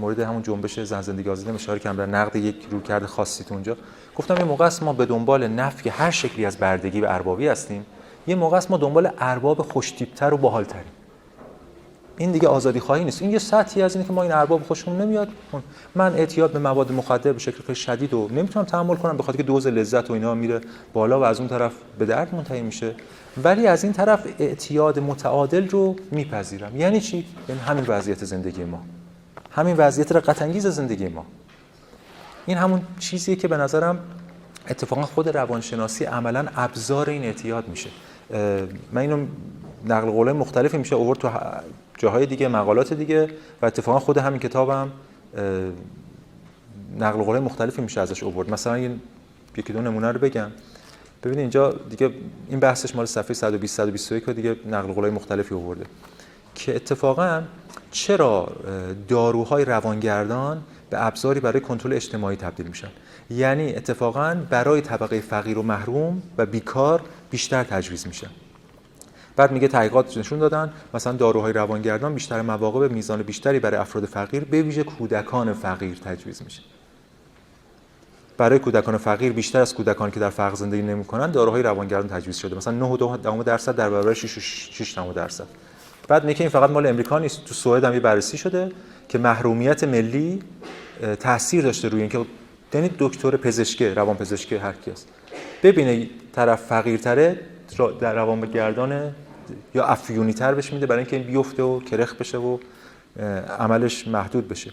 مورد همون جنبش زن زندگی آزادی اشاره کردم در نقد یک رویکرد خاصی تو اونجا گفتم یه موقع است ما به دنبال نفی هر شکلی از بردگی و اربابی هستیم یه موقع است ما دنبال ارباب خوش‌تیپ‌تر و باحال‌تریم. این دیگه آزادی خواهی نیست. این یه سطحی از اینه که ما این ارباب خوشمون نمیاد. من اعتیاد به مواد مخدر به شکل خیلی شدید و نمیتونم تحمل کنم به خاطر که دوز لذت و اینا میره بالا و از اون طرف به درد منتهی میشه. ولی از این طرف اعتیاد متعادل رو میپذیرم. یعنی چی؟ یعنی همین وضعیت زندگی ما. همین وضعیت رقت انگیز زندگی ما. این همون چیزیه که به نظرم اتفاقا خود روانشناسی عملاً ابزار این اعتیاد میشه. من اینو نقل قولای مختلفی میشه آورد تو جاهای دیگه، مقالات دیگه، و اتفاقا خود همین کتابم نقل قولای مختلفی میشه ازش آورد. مثلا یکی دو نمونه رو بگم. ببینید اینجا دیگه این بحثش مال صفحه 120 121 دیگه نقل قولای مختلفی آورده که اتفاقا چرا داروهای روانگردان به ابزاری برای کنترل اجتماعی تبدیل میشن. یعنی اتفاقا برای طبقه فقیر و محروم و بیکار بیشتر تجویز میشن. بعد میگه تحقیقات نشون دادن مثلا داروهای روانگردان بیشتر مواقع به میزان بیشتری برای افراد فقیر به ویژه کودکان فقیر تجویز میشه. برای کودکان فقیر بیشتر از کودکانی که در فقر زندگی نمی‌کنن داروهای روانگردان تجویز شده، مثلا 9.2% در برابر 6.6%. بعد میگه این فقط مال امریکا نیست، تو سوئد هم یه بررسی شده که محرومیت ملی تاثیر داشته روی اینکه یعنی دکتر پزشکی روانپزشکی هر کی است ببینه طرف فقیرتره در روانگردان یا افیونی تر بهش میده برای اینکه این بیفته و کرخ بشه و عملش محدود بشه.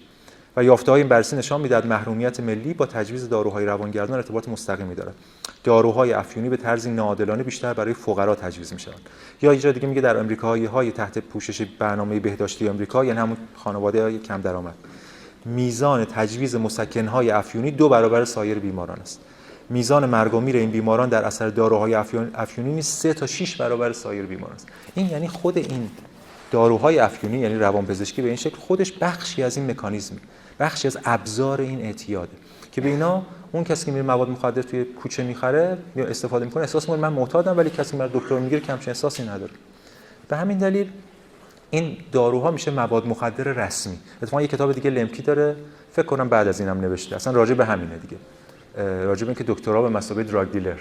و یافته‌های این بررسی نشان میدهد محرومیت ملی با تجویز داروهای روانگردان ارتباط مستقیمی دارد. داروهای افیونی به طرزی ناعادلانه بیشتر برای فقرا تجویز میشوند. یا یه جای دیگه میگه در امریکایی‌های تحت پوشش برنامه بهداشتی آمریکا، یعنی همون خانواده‌های کم درآمد، میزان تجویز مسکن‌های افیونی 2 برابر سایر بیماران است. میزان مرگ و میر این بیماران در اثر داروهای افیونی نیز 3 تا 6 برابر سایر بیماران است. این یعنی خود این داروهای افیونی یعنی روانپزشکی به این شکل خودش بخشی از این مکانیزم، بخشی از ابزار این اعتیاده که به اینا اون کسی که میره مواد مخدر توی کوچه میخره یا استفاده میکنه احساس میکنه من معتادم، ولی کسی میره دکتر میگیره که همچین احساسی نداره. به همین دلیل این داروها میشه مواد مخدر رسمی. اتفاقا یه کتاب دیگه لمکی داره، فکر کنم بعد از اینم نوشته، اصلا راجع به همینه دیگه، راجع به اینکه دکترا به مثابه دراگ دیلر،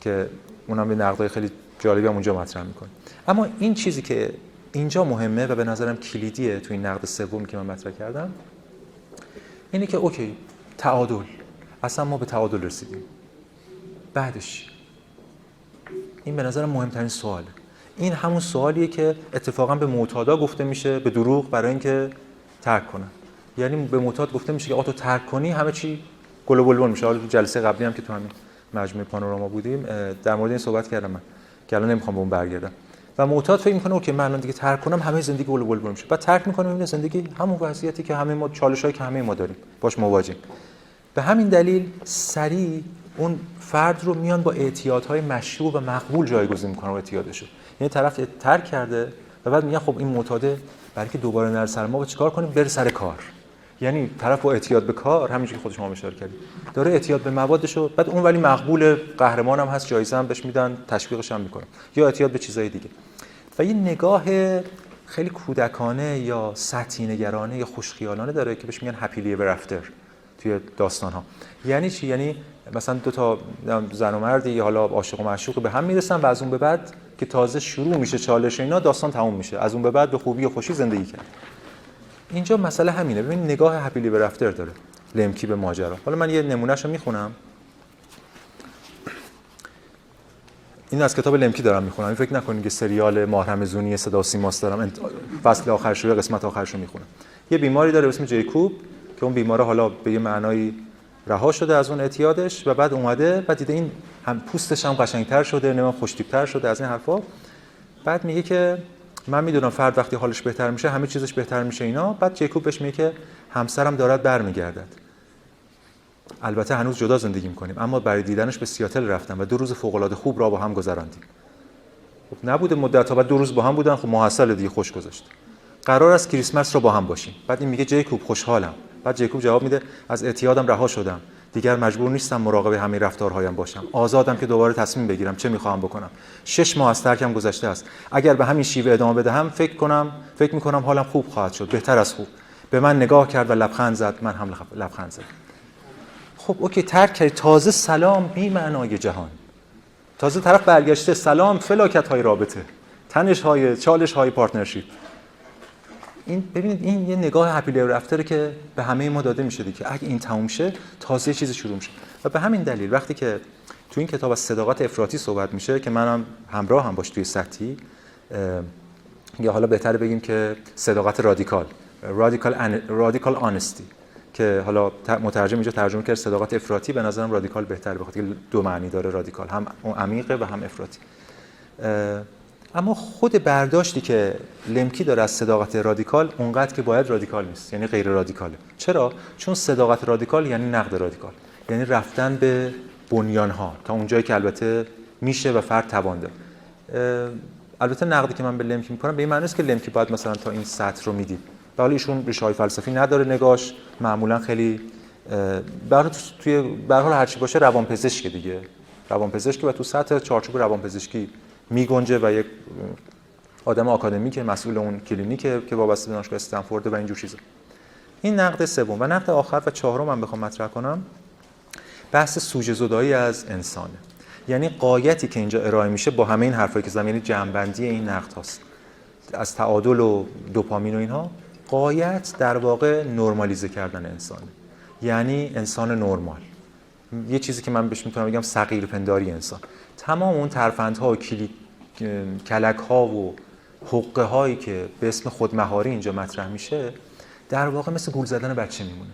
که اونم به نقدای خیلی جالبی هم اونجا مطرح میکنه. اما این چیزی که اینجا مهمه و به نظرم کلیدیه تو این نقد سومی که من مطرح کردم اینه که اوکی تعادل، اصلا ما به تعادل رسیدیم، بعدش این به نظرم مهمترین سواله. این همون سوالیه که اتفاقا به معتادا گفته میشه به دروغ برای اینکه ترک کنن. یعنی به معتاد گفته میشه که آقا تو ترک کنی همه چی گل و بلبل میشه. حالا تو جلسه قبلی هم که تو همین مجموعه پانوراما بودیم در مورد این صحبت کردم من که الان نمیخوام به اون برگردم. و معتاد فکر میکنه اوکی من الان دیگه ترک کنم همه زندگی گل و بلبل میشه. بعد ترک میکنه میبینه زندگی همون وضعیتی که همه ما، چالشایی که همه ما داریم باش مواجهیم. به همین دلیل سریع اون فرد رو میان با اعتیادهای مشروع و مقبول جایگزین میکنن و اعتیادشو. یعنی طرف ترک کرده و بعد میگن خب این معتاده برای که دوباره نره سر ما چیکار کنیم؟ بره سر کار. یعنی طرف با اعتیاد به کار، همینجوری که خود شما اشاره کردید، داره اعتیاد به موادشو، بعد اون ولی مقبول، قهرمان هم هست، جایزه هم بهش میدن، تشویقش هم میکنن، یا اعتیاد به چیزای دیگه. و این نگاه خیلی کودکانه یا سطحی نگرانه یا خوشخیالانه داره که بهش میگن هپی لیور افتر توی داستان‌ها. یعنی چی؟ یعنی مثلا دو تا زن و مردی یا حالا عاشق و معشوق به هم میرسن و از اون به بعد که تازه شروع میشه چالش اینا داستان تموم میشه، از اون به بعد به خوبی و خوشی زندگی کرد. اینجا مسئله همینه. ببین نگاه هپی لیور افتر داره لمکی به ماجرا. حالا من یه نمونهشو میخونم. این از کتاب لمکی دارم میخونم. این فکر نکنید که سریال ماهرمزونی صدا و سیماست دارم فصل آخرش رو، قسمت آخرش رو میخونم. یه بیماری داره به اسم جیکوب که اون بیماره حالا به یه معنایی رها شده از اون اعتیادش و بعد اومده، بعد دیده این هم پوستش هم قشنگتر شده، نمیدونم خوش‌تیپ‌تر شده از این حرفا. بعد میگه که من میدونم فرد وقتی حالش بهتر میشه همه چیزش بهتر میشه اینا. بعد جیکوب بهش میگه که همسرم دارد برمیگردد، البته هنوز جدا زندگی میکنیم اما برای دیدنش به سیاتل رفتم و 2 روز فوق العاده خوب را با هم گذراندیم. خب نبوده مدت‌ها، بعد 2 روز با هم بودن، خب محصل دیگه خوش گذشت. قرار است کریسمس رو با هم باشیم. بعد این میگه جیکوب خوشحالم. بعد جیکوب جواب میده از اعتیادم رها شدم، دیگر مجبور نیستم مراقب همه رفتارهایم باشم، آزادم که دوباره تصمیم بگیرم چه میخوام بکنم. 6 ماه از ترکم گذشته است، اگر به همین شیوه ادامه بدهم فکر میکنم حالم خوب خواهد شد، بهتر از خوب. به من نگاه کرد و لبخند زد، من هم لبخند زدم. خب اوکی ترک کردی، تازه سلام بی معنای جهان. تازه طرف برگشته سلام فلاکت های رابطه، تنش های، چالش های پارتنرشیپ. این ببینید این یه نگاه هپی ایور افتره که به همه ما داده میشه دیگه، اگه این تموم شه تازه چیزی شروع میشه. و به همین دلیل وقتی که تو این کتاب از صداقت افراطی صحبت میشه که منم همراه هم باش توی سطحی، یا حالا بهتره بگیم که صداقت رادیکال آنستی، که حالا مترجم اینجا ترجمه کرد صداقت افراطی، به نظرم رادیکال بهتره بخاطر که دو معنی داره رادیکال، هم عمیقه و هم افراطی. اما خود برداشتی که لمکی داره از صداقت رادیکال اونقدر که باید رادیکال نیست، یعنی غیر رادیکاله. چرا؟ چون صداقت رادیکال یعنی نقد رادیکال، یعنی رفتن به بنیان‌ها تا اونجایی که البته میشه و فرد توان داره. البته نقدی که من به لمکی میکنم به این معنی است که لمکی باید مثلا تا این سطح رو میدید. به حال ایشون ریشه‌های فلسفی نداره، نگاش معمولا خیلی به هر حال هر چی باشه روانپزشک دیگه، روانپزشک و تو سطح چارچوب روانپزشکی میگنجه و یک آدم آکادمیک مسئول اون کلینیکه که وابسته به دانشگاه استنفورد و اینجور چیزا. این نقد سوم. و نقد آخر و چهارم من بخوام مطرح کنم بحث سوژه زدایی از انسانه. یعنی غایتی که اینجا ارائه میشه با همه این حرفایی که زدم، یعنی جمع‌بندی این نقد هاست از تعادل و دوپامین و اینها، غایت در واقع نرمالیزه کردن انسانه، یعنی انسان نرمال، یه چیزی که من بهش میتونم بگم صغیرپنداری انسان. تمام اون ترفندها و کلک‌ها و حقه هایی که به اسم خودمهاری اینجا مطرح میشه در واقع مثل گول زدن بچه میمونه،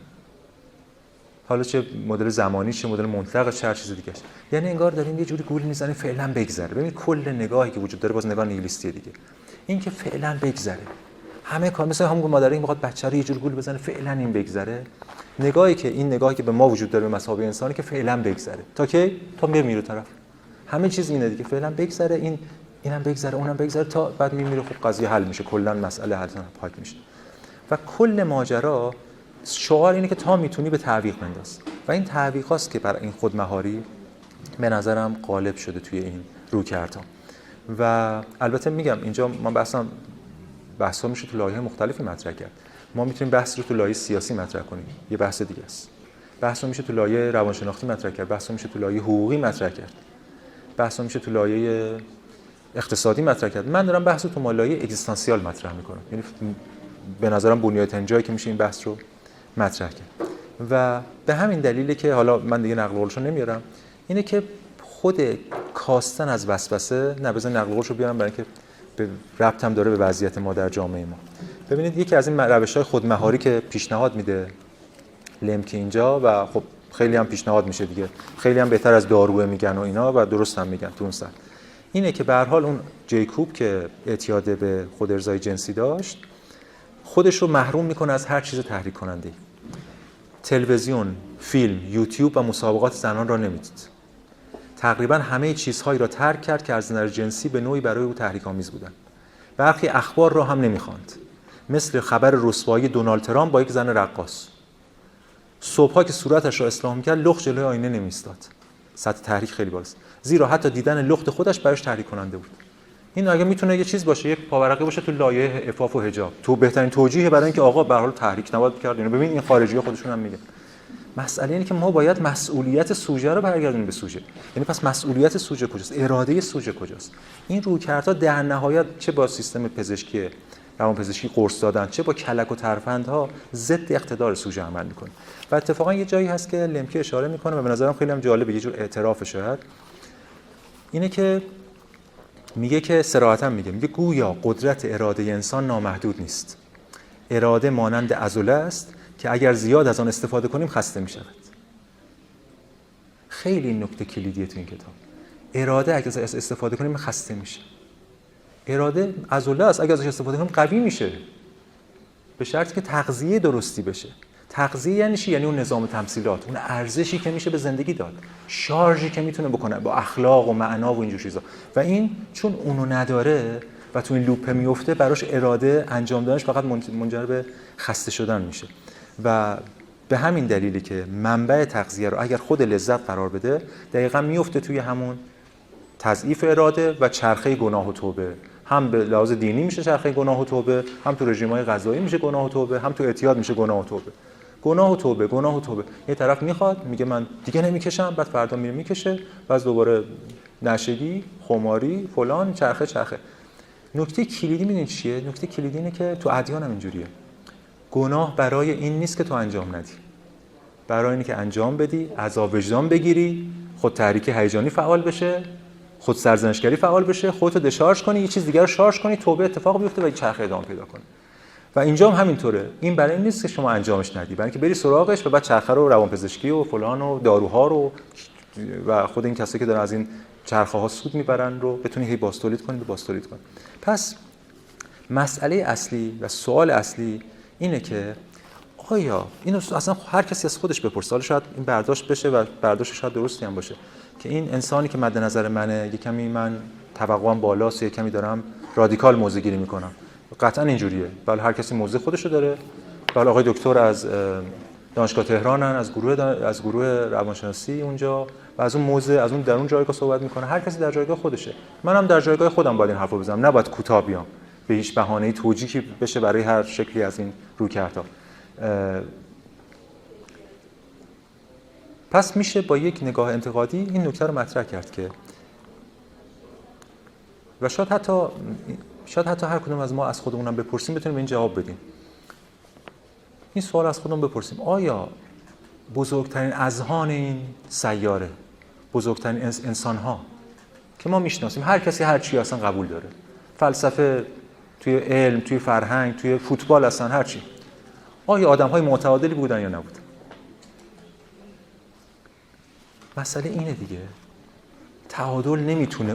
حالا چه مدل زمانی چه مدل مطلق چه هر چیز دیگه. یعنی انگار داریم یه جوری گول میزنیم فعلا بگذره. ببین کل نگاهی که وجود داره باز نگاه نیهیلیستیه دیگه، این که فعلا بگذره، همه کار مثلا همون مادری میخواد بچه رو یه جور گول بزنه فعلا این بگذره. این نگاهی که به ما وجود داره به مسابقه انسانی که فعلا بگذره تا کی تا میره طرف، همه چیز اینه دیگه، فعلا بگذره، اینم بگذره اونم بگذره تا بعد میره، خب قضیه حل میشه، کلا مسئله حل میشه. و کل ماجرا شعار اینه که تا میتونی به تعویق بنداز و این تعویق هاست که برای این خودمهاری به نظرم غالب شده توی این رویکردها. و البته میگم اینجا ما بحثا میشه تو لایه‌های مختلفی مطرح کرد. ما میتونیم بحث رو تو لایه سیاسی مطرح کنیم، یه بحث دیگه است. بحث رو میشه تو لایه روانشناختی مطرح کرد، بحث رو میشه تو لایه حقوقی مطرح کرد، بحث رو میشه تو لایه اقتصادی مطرح کرد. من دارم بحث رو تو لایه اگزیستانسیال مطرح میکنم، یعنی به نظرم بنیادترین جایی که میشه این بحث رو مطرح کرد. و به همین دلیله که حالا من دیگه نقل قولشو نمیارم، اینه که خود کاستن از وسوسه، نه بزن نقل قولشو بیارم برای اینکه به ربط هم داره به وضعیت ما در جامعه ما. ببینید یکی از این روش‌های خودمهاری که پیشنهاد میده لمکی اینجا و خب خیلی هم پیشنهاد میشه دیگه، خیلی هم بهتر از داروه میگن و اینا و درست هم میگن تو اون سطح، اینه که به هر حال اون جیکوب که اعتیاد به خود ارضای جنسی داشت خودش رو محروم میکنه از هر چیز تحریک کننده. تلویزیون، فیلم، یوتیوب و مسابقات زنان را نمیدید. تقریبا همه چیزهایی را ترک کرد که از نظر جنسی به نوعی برای او تحریک‌آمیز بودند. برخی اخبار را هم نمیخواند، مثل خبر رسوایی دونالد ترامپ با یک زن رقاص. صبح‌ها که صورتش را اصلاح می‌کرد لخت جلوی آینه نمی‌ایستاد. سطح تحریک خیلی بالاست، زیرا حتی دیدن لخت خودش براش تحریک کننده بود. این اگه میتونه یه چیز باشه، یک پاورقی باشه تو لایه عفاف و حجاب، تو بهترین توجیه برای اینکه آقا به هر حال تحریک نباید کرد. اینو ببین این خارجی‌ها خودشون هم میگن. مسئله اینه که ما باید مسئولیت سوژه رو برگردونیم به سوژه. یعنی پس مسئولیت سوژه کجاست؟ اراده سوژه کجاست؟ این رویکردها در نهایت چه با سیستم پزشکی روانپزشکی قرص دادن، چه با کلک و ترفندها ضد اقتدار سوژه عمل میکنه. و اتفاقا یه جایی هست که لمکی اشاره میکنه و به نظرم خیلی هم جالبه، یه جور اعتراف شاید، اینه که میگه که صراحتاً میگه گویا قدرت اراده انسان نامحدود نیست. اراده مانند عضله است که اگر زیاد از آن استفاده کنیم خسته میشود. خیلی این نکته کلیدیه تو این کتاب. اراده اگر از استفاده کنیم خسته میشه. اراده عضله است، اگر ازش استفاده کنیم قوی میشه، به شرطی که تغذیه درستی بشه. تغذیه یعنی چی؟ یعنی اون نظام تمثیلات، اون ارزشی که میشه به زندگی داد، شارژی که میتونه بکنه با اخلاق و معنا و اینجور چیزا. و این چون اونو نداره و تو این لوپ میفته، براش اراده انجام دادنش فقط منجر به خسته شدن میشه. و به همین دلیلی که منبع تغذیه رو اگر خود لذت قرار بده، دقیقاً میفته توی همون تضعیف اراده و چرخه گناه و توبه. هم به لحاظ دینی میشه چرخه گناه و توبه، هم تو رژیم‌های غذایی میشه گناه و توبه، هم تو اعتیاد میشه گناه و توبه. گناه و توبه، گناه و توبه. یه طرف میخواد میگه من دیگه نمیکشم، بعد فردا میره میکشه، بعد دوباره نشگی، خماری، فلان، چرخه. نکته کلیدی میدونی چیه؟ نکته کلیدی اینه که تو ادیان هم اینجوریه. گناه برای این نیست که تو انجام ندی، برای اینه که انجام بدی، عذاب وجدان بگیری، خود تحریک هیجانی فعال بشه، خود سرزنشگری فعال بشه، خودتو دشارژ کنی، یه چیز دیگه رو شارژ کنی، توبه اتفاق بیفته و این چرخه ادامه پیدا کنه. و اینجا هم همینطوره. این برای این نیست که شما انجامش ندی، برای اینکه بری سراغش و بعد چرخه رو روانپزشکی و فلان و داروها رو و خود این کسایی که دارن از این چرخه ها سود میبرن رو بتونی هی باستولید کنی. پس مسئله اصلی و سوال اصلی اینه که آیا اینو اصلا هر کسی از خودش بپرسه، حالا شاید این برداشت بشه و برداشت شاید درستی هم باشه که این انسانی که مد نظر منه، یه کمی من توقعم بالاست، یه کمی دارم رادیکال موضع گیری میکنم. قطعا اینجوریه. بله هر کسی موضع خودشو داره. بله آقای دکتر از دانشگاه تهرانن، از گروه روانشناسی اونجا و از اون موضع، از اون در اون جایگاه صحبت میکنه. هر کسی در جایگاه خودشه. منم در جایگاه خودم باید این حرفو بزنم، نباید کوتاه بیام به هیچ بهانه‌ای توجیهی بشه برای هر شکلی از این رویکردها. پس میشه با یک نگاه انتقادی این نکته رو مطرح کرد که و شاید حتی هر کدوم از ما از خودمونم بپرسیم بتونیم این جواب بدیم. این سوال از خودمون بپرسیم: آیا بزرگترین اذهان این سیاره، بزرگترین انسان‌ها که ما میشناسیم، هر کسی هر چی اصلا قبول داره، فلسفه، توی علم، توی فرهنگ، توی فوتبال، اصلا هر چی، آیا آدم‌های معتدلی بودن یا نبودن؟ مسئله اینه دیگه. تعادل نمیتونه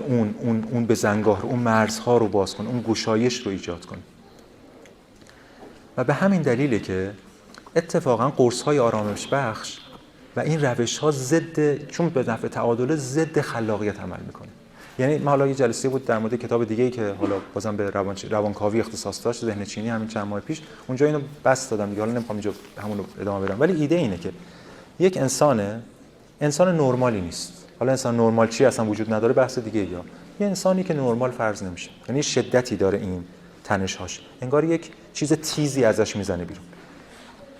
اون بزنگاه رو، اون مرزها رو باز کنه، اون گشایش رو ایجاد کنه. و به همین دلیله که اتفاقا قرص‌های آرامش بخش و این روش‌ها چون به نفع تعادل ضد خلاقیت عمل میکنه. یعنی ما حالا یه جلسه بود در مورد کتاب دیگه‌ای که حالا بازم به روانکاوی اختصاص داشت، ذهن چینی، همین چند ماه پیش، اونجا اینو بس دادم دیگه، حالا نمیخوام اینجا همون رو ادامه بدم. ولی ایده اینه که یک انسان نرمالی نیست. حالا انسان نرمال چی اصلا وجود نداره، بحث دیگه. یا یه انسانی که نرمال فرض نمیشه، یعنی شدتی داره این تنش‌هاش، انگار یک چیز تیزی ازش میزنه بیرون.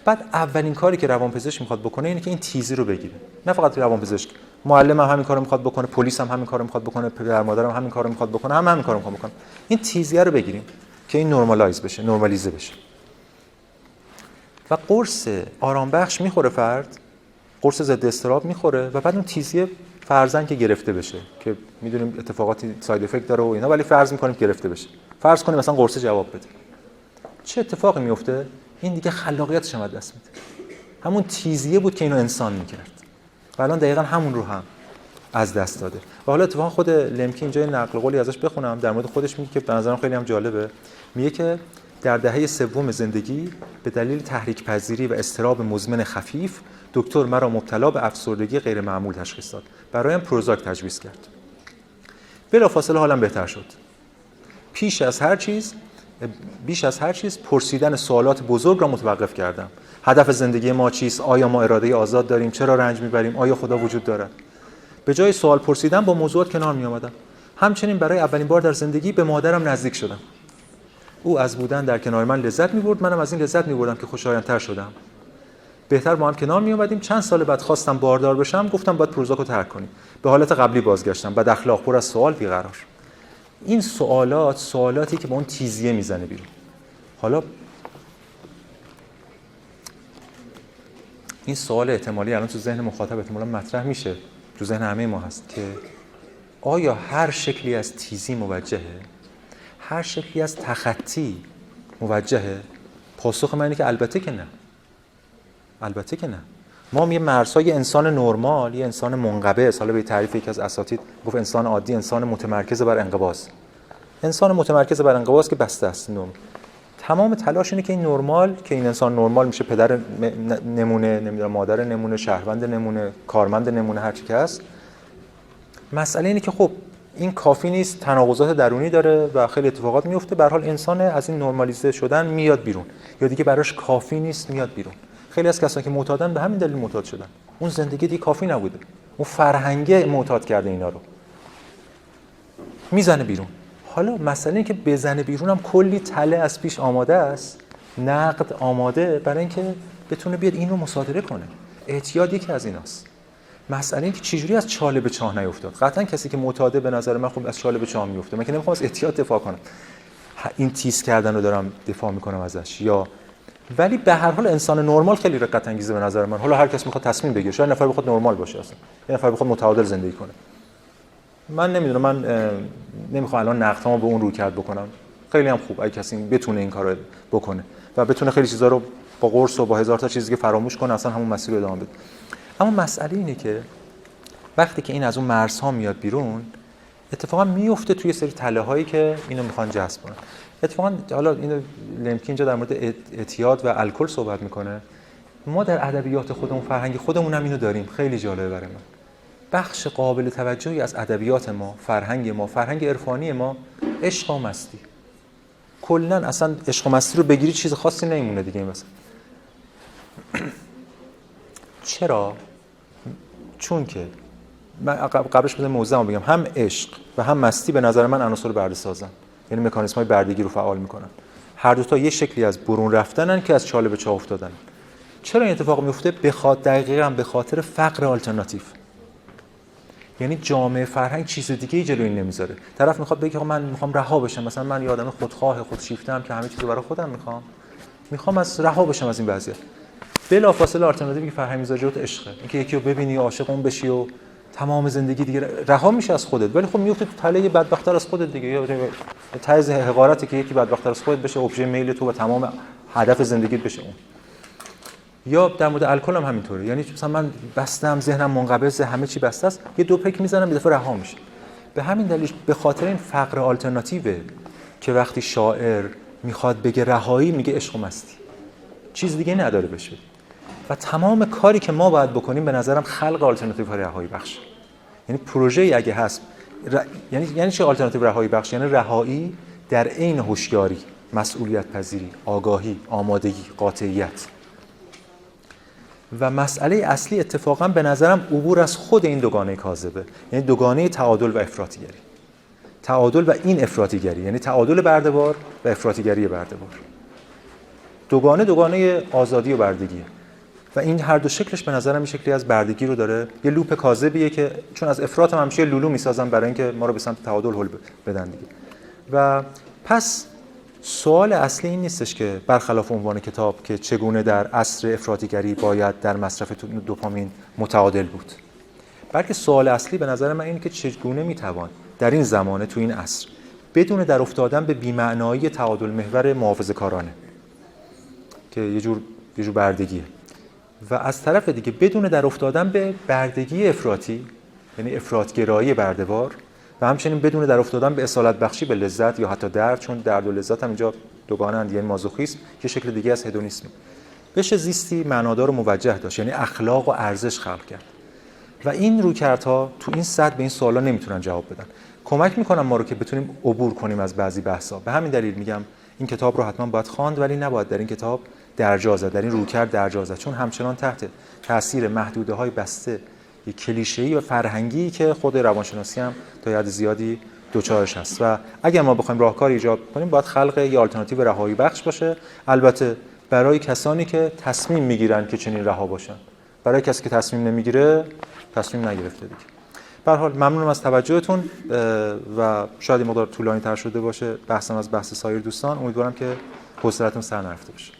بعد اولین کاری که روانپزشک میخواد بکنه اینه که این تیزی رو بگیره. نه فقط روانپزشک، معلم هم همین کارو میخواد بکنه، پلیس هم همین کارو میخواد بکنه، پدر مادرم همین کارو میخواد بکنه، همین کارو میخواد بکنه. این تیزیه رو بگیریم که این نرمالیزه بشه. و قرص آرام بخش میخوره فرد، قرص ضد اضطراب میخوره و بعد اون تیزیه فرضاً که گرفته بشه، که میدونیم اتفاقاتی ساید افکت داره و اینا، ولی فرض میکنیم گرفته بشه. فرض کنیم مثلا قرص جواب بده. چه اتفاقی میفته؟ این دیگه خلاقیتش هم دست میده. همون تیزیه بود که اینو انسان میکرد و الان دقیقاً همون رو هم از دست داده. و حالا اتفاقا خود لمکی اینجا نقل قولی ازش بخونم در مورد خودش، میگه که به نظرم خیلی هم جالبه. میگه که در دهه سوم زندگی به دلیل تحریک پذیری و اضطراب مزمن خفیف دکتر مرا مبتلا به افسردگی غیر معمول تشخیص داد. برایم پروزاک تجویز کرد. بلافاصله حالم بهتر شد. بیش از هر چیز پرسیدن سوالات بزرگ را متوقف کردم. هدف زندگی ما چیست؟ آیا ما اراده آزاد داریم؟ چرا رنج میبریم؟ آیا خدا وجود دارد؟ به جای سوال پرسیدن با موضوعات کنار می آمدم. همچنین برای اولین بار در زندگی به مادرم نزدیک شدم. او از بودن در کنار من لذت می‌برد، منم از این لذت می‌بردم که خوشایندتر شدم. بهتر با هم کنار می اومدیم. چند سال بعد خواستم باردار بشم، گفتم باید پروزاکو ترک کنی. به حالت قبلی بازگشتم، بد اخلاق، پر از سوال، بیقرار. این سوالاتی که با اون تیزیه میزنه بیرون. حالا این سوال احتمالی الان تو ذهن مخاطب احتمالاً مطرح میشه، تو ذهن همه ما هست که آیا هر شکلی از تیزی موجهه؟ هر شکلی از تخطی موجهه؟ پاسخ من اینه که البته که نه. البته که نه. ما یه مرزهای انسان نرمال، یه انسان منقبض، حالا به تعریف یکی از اساتید گفت انسان عادی، انسان متمرکز بر انقباض. انسان متمرکز بر انقباض که بسته است نرم. تمام تلاش اینه که این نرمال، که این انسان نرمال میشه پدر نمونه، نمیدونم مادر نمونه، شهروند نمونه، کارمند نمونه، هر چی که هست. مسئله اینه که خب این کافی نیست، تناقضات درونی داره و خیلی اتفاقات میفته. به هر حال انسان از این نرمالیزه شدن میاد بیرون، یا دیگه براش کافی نیست میاد بیرون. خیلی از کسایی که معتادن به همین دلیل معتاد شدن. اون زندگی دیگه کافی نبوده، اون فرهنگه معتاد کرده اینا رو، میزنه بیرون. حالا مسئله اینه که بزنه بیرون هم کلی تله از پیش آماده است، نقد آماده برای اینکه بتونه بیاد اینو مصادره کنه. اعتیاد یکی از ایناست. مسئله این که چجوری از چاله به چاه نیفتاد. قطعا کسی که معتاده به نظر من خب از چاله به چاه میفته. من که نمیخوام از احتیاط دفاع کنم، این تیز کردن رو دارم دفاع میکنم ازش، یا ولی به هر حال انسان نرمال خیلی رقت انگیزه به نظر من. حالا هر کس میخواد تصمیم بگیره، شاید نفر بخواد نرمال باشه، اصلا یه نفر بخواد متعادل زندگی کنه. من نمیدونم، من نمیخوام الان نقدامو به اون رو کرد بکنم. خیلی هم خوب اگه کسی بتونه این کارو بکنه و بتونه خیلی چیزا رو با قرص و با هزار تا چیزی که فراموش کنه، اصلا همون مسیر رو ادامه بده. اما مسئله اینه که وقتی که این از اون مرزها میاد بیرون، اتفاقا میفته توی سری تله‌هایی که اینو میخوان جذب کنن. اتفاقا حالا اینو لمکی اینجا در مورد اعتیاد و الکل صحبت میکنه. ما در ادبیات خودمون، فرهنگ خودمون هم اینو داریم. خیلی جالبه برای من. بخش قابل توجهی از ادبیات ما، فرهنگ عرفانی ما، عشق و مستی. کلا اصلا عشق و مستی رو بگیری چیز خاصی نمیمونه دیگه این مثلا. چرا؟ چون که من قبلش بذارم موضوعمو بگم، هم عشق و هم مستی به نظر من عناصر برده‌سازن، یعنی مکانیزم‌های بردگی رو فعال میکنن. هر دو تا یه شکلی از برون رفتنن که از چاله به چاه افتادن. چرا این اتفاق میفته؟ دقیقاً به خاطر فقر آلترناتیو. یعنی جامعه فرهنگ چیز دیگه ای جلوی این نمیذاره. طرف میخواد بگه من میخوام رها بشم، مثلا من یه آدم خودخواه، خودشیفته‌ام که همه چیزو برای خودم میخوام از رها بشم از این وضعیت. بلافاصله آلترناتیوی که فرهنگ میذاره جلوت عشقه. اینکه یکی رو ببینی و عاشق اون بشی و تمام زندگی دیگه رها میشه از خودت، ولی خب میفته تو تله بدبخت‌تر از خودت دیگه. یا طرز حقارتی که یکی بدبخت‌تر از خودت بشه، ابژه میل تو و تمام هدف زندگیت بشه اون. یا در مورد الکل هم همینطوره. یعنی مثلا من بستم، ذهنم منقبض، همه چی بسته است، یه دو پک میزنم، یه دفعه رها میشه. به همین دلیل، به خاطر این فقر آلترناتیوه که وقتی شاعر میخواد بگه رهایی، میگه عشق و مستی، چیز دیگه نداره بشه. و تمام کاری که ما باید بکنیم به نظرم خلق آلترناتیو رهایی بخش. یعنی پروژه‌ای اگه هست یعنی چه آلترناتیو رهایی بخش؟ یعنی رهایی در عین هوشیاری، مسئولیت پذیری، آگاهی، آمادگی، قاطعیت. و مسئله اصلی اتفاقا به نظرم عبور از خود این دوگانه کاذبه، یعنی دوگانه تعادل و افراطیگری. تعادل و این افراطیگری، یعنی تعادل برده‌بار و افراطیگری برده‌بار. دوگانه آزادی و بردگیه. و این هر دو شکلش به نظرم این شکلی از بردگی رو داره. یه لوپ کاذبیه که چون از افراط هم همیشه لولو میسازن برای اینکه ما رو به سمت تعادل هل بدن دیگه. و پس سوال اصلی این نیستش که برخلاف عنوان کتاب که چگونه در عصر افراطیگری باید در مصرف دوپامین متعادل بود، بلکه سوال اصلی به نظر من اینه که چگونه میتوان در این زمانه تو این عصر بدون در افتادن به بی‌معنایی تعادل محور محافظه‌کارانه که یه جور بردگیه، و از طرف دیگه بدون در افتادن به بردگی افراطی، یعنی افراط‌گرایی برده‌بار، و همچنین بدون در افتادن به اصالت بخشی به لذت یا حتی درد، چون درد و لذت هم اینجا دوگانه اند، یعنی مازوخیسم یه شکل دیگه از هدونیسم. بشه زیستی معنادار و موجه داشت، یعنی اخلاق و ارزش خلق کرد. و این رویکردها تو این سطح به این سوالا نمیتونن جواب بدن. کمک میکنن ما رو که بتونیم عبور کنیم از بعضی بحثا. به همین دلیل میگم این کتاب رو حتما باید خواند، ولی نباید در این کتاب درجا زد، در این رویکرد درجا زد، چون همچنان تحت تاثیر محدوده‌های بسته، یک کلیشه‌ای و فرهنگی که خود روانشناسی هم تا حد زیادی دوچارش هست. و اگر ما بخوایم راهکار ایجاد کنیم، باید خلق یه آلترناتیو رهایی بخش باشه، البته برای کسانی که تصمیم میگیرن که چنین رها باشن. برای کسی که تصمیم نمیگیره، تصمیم نگرفته دیگه. به هر حال ممنونم از توجهتون و شاید این مقدار طولانی‌تر شده باشه بحثم از بحث سایر دوستان. امیدوارم که حوصله‌تون سر نرفته باشه.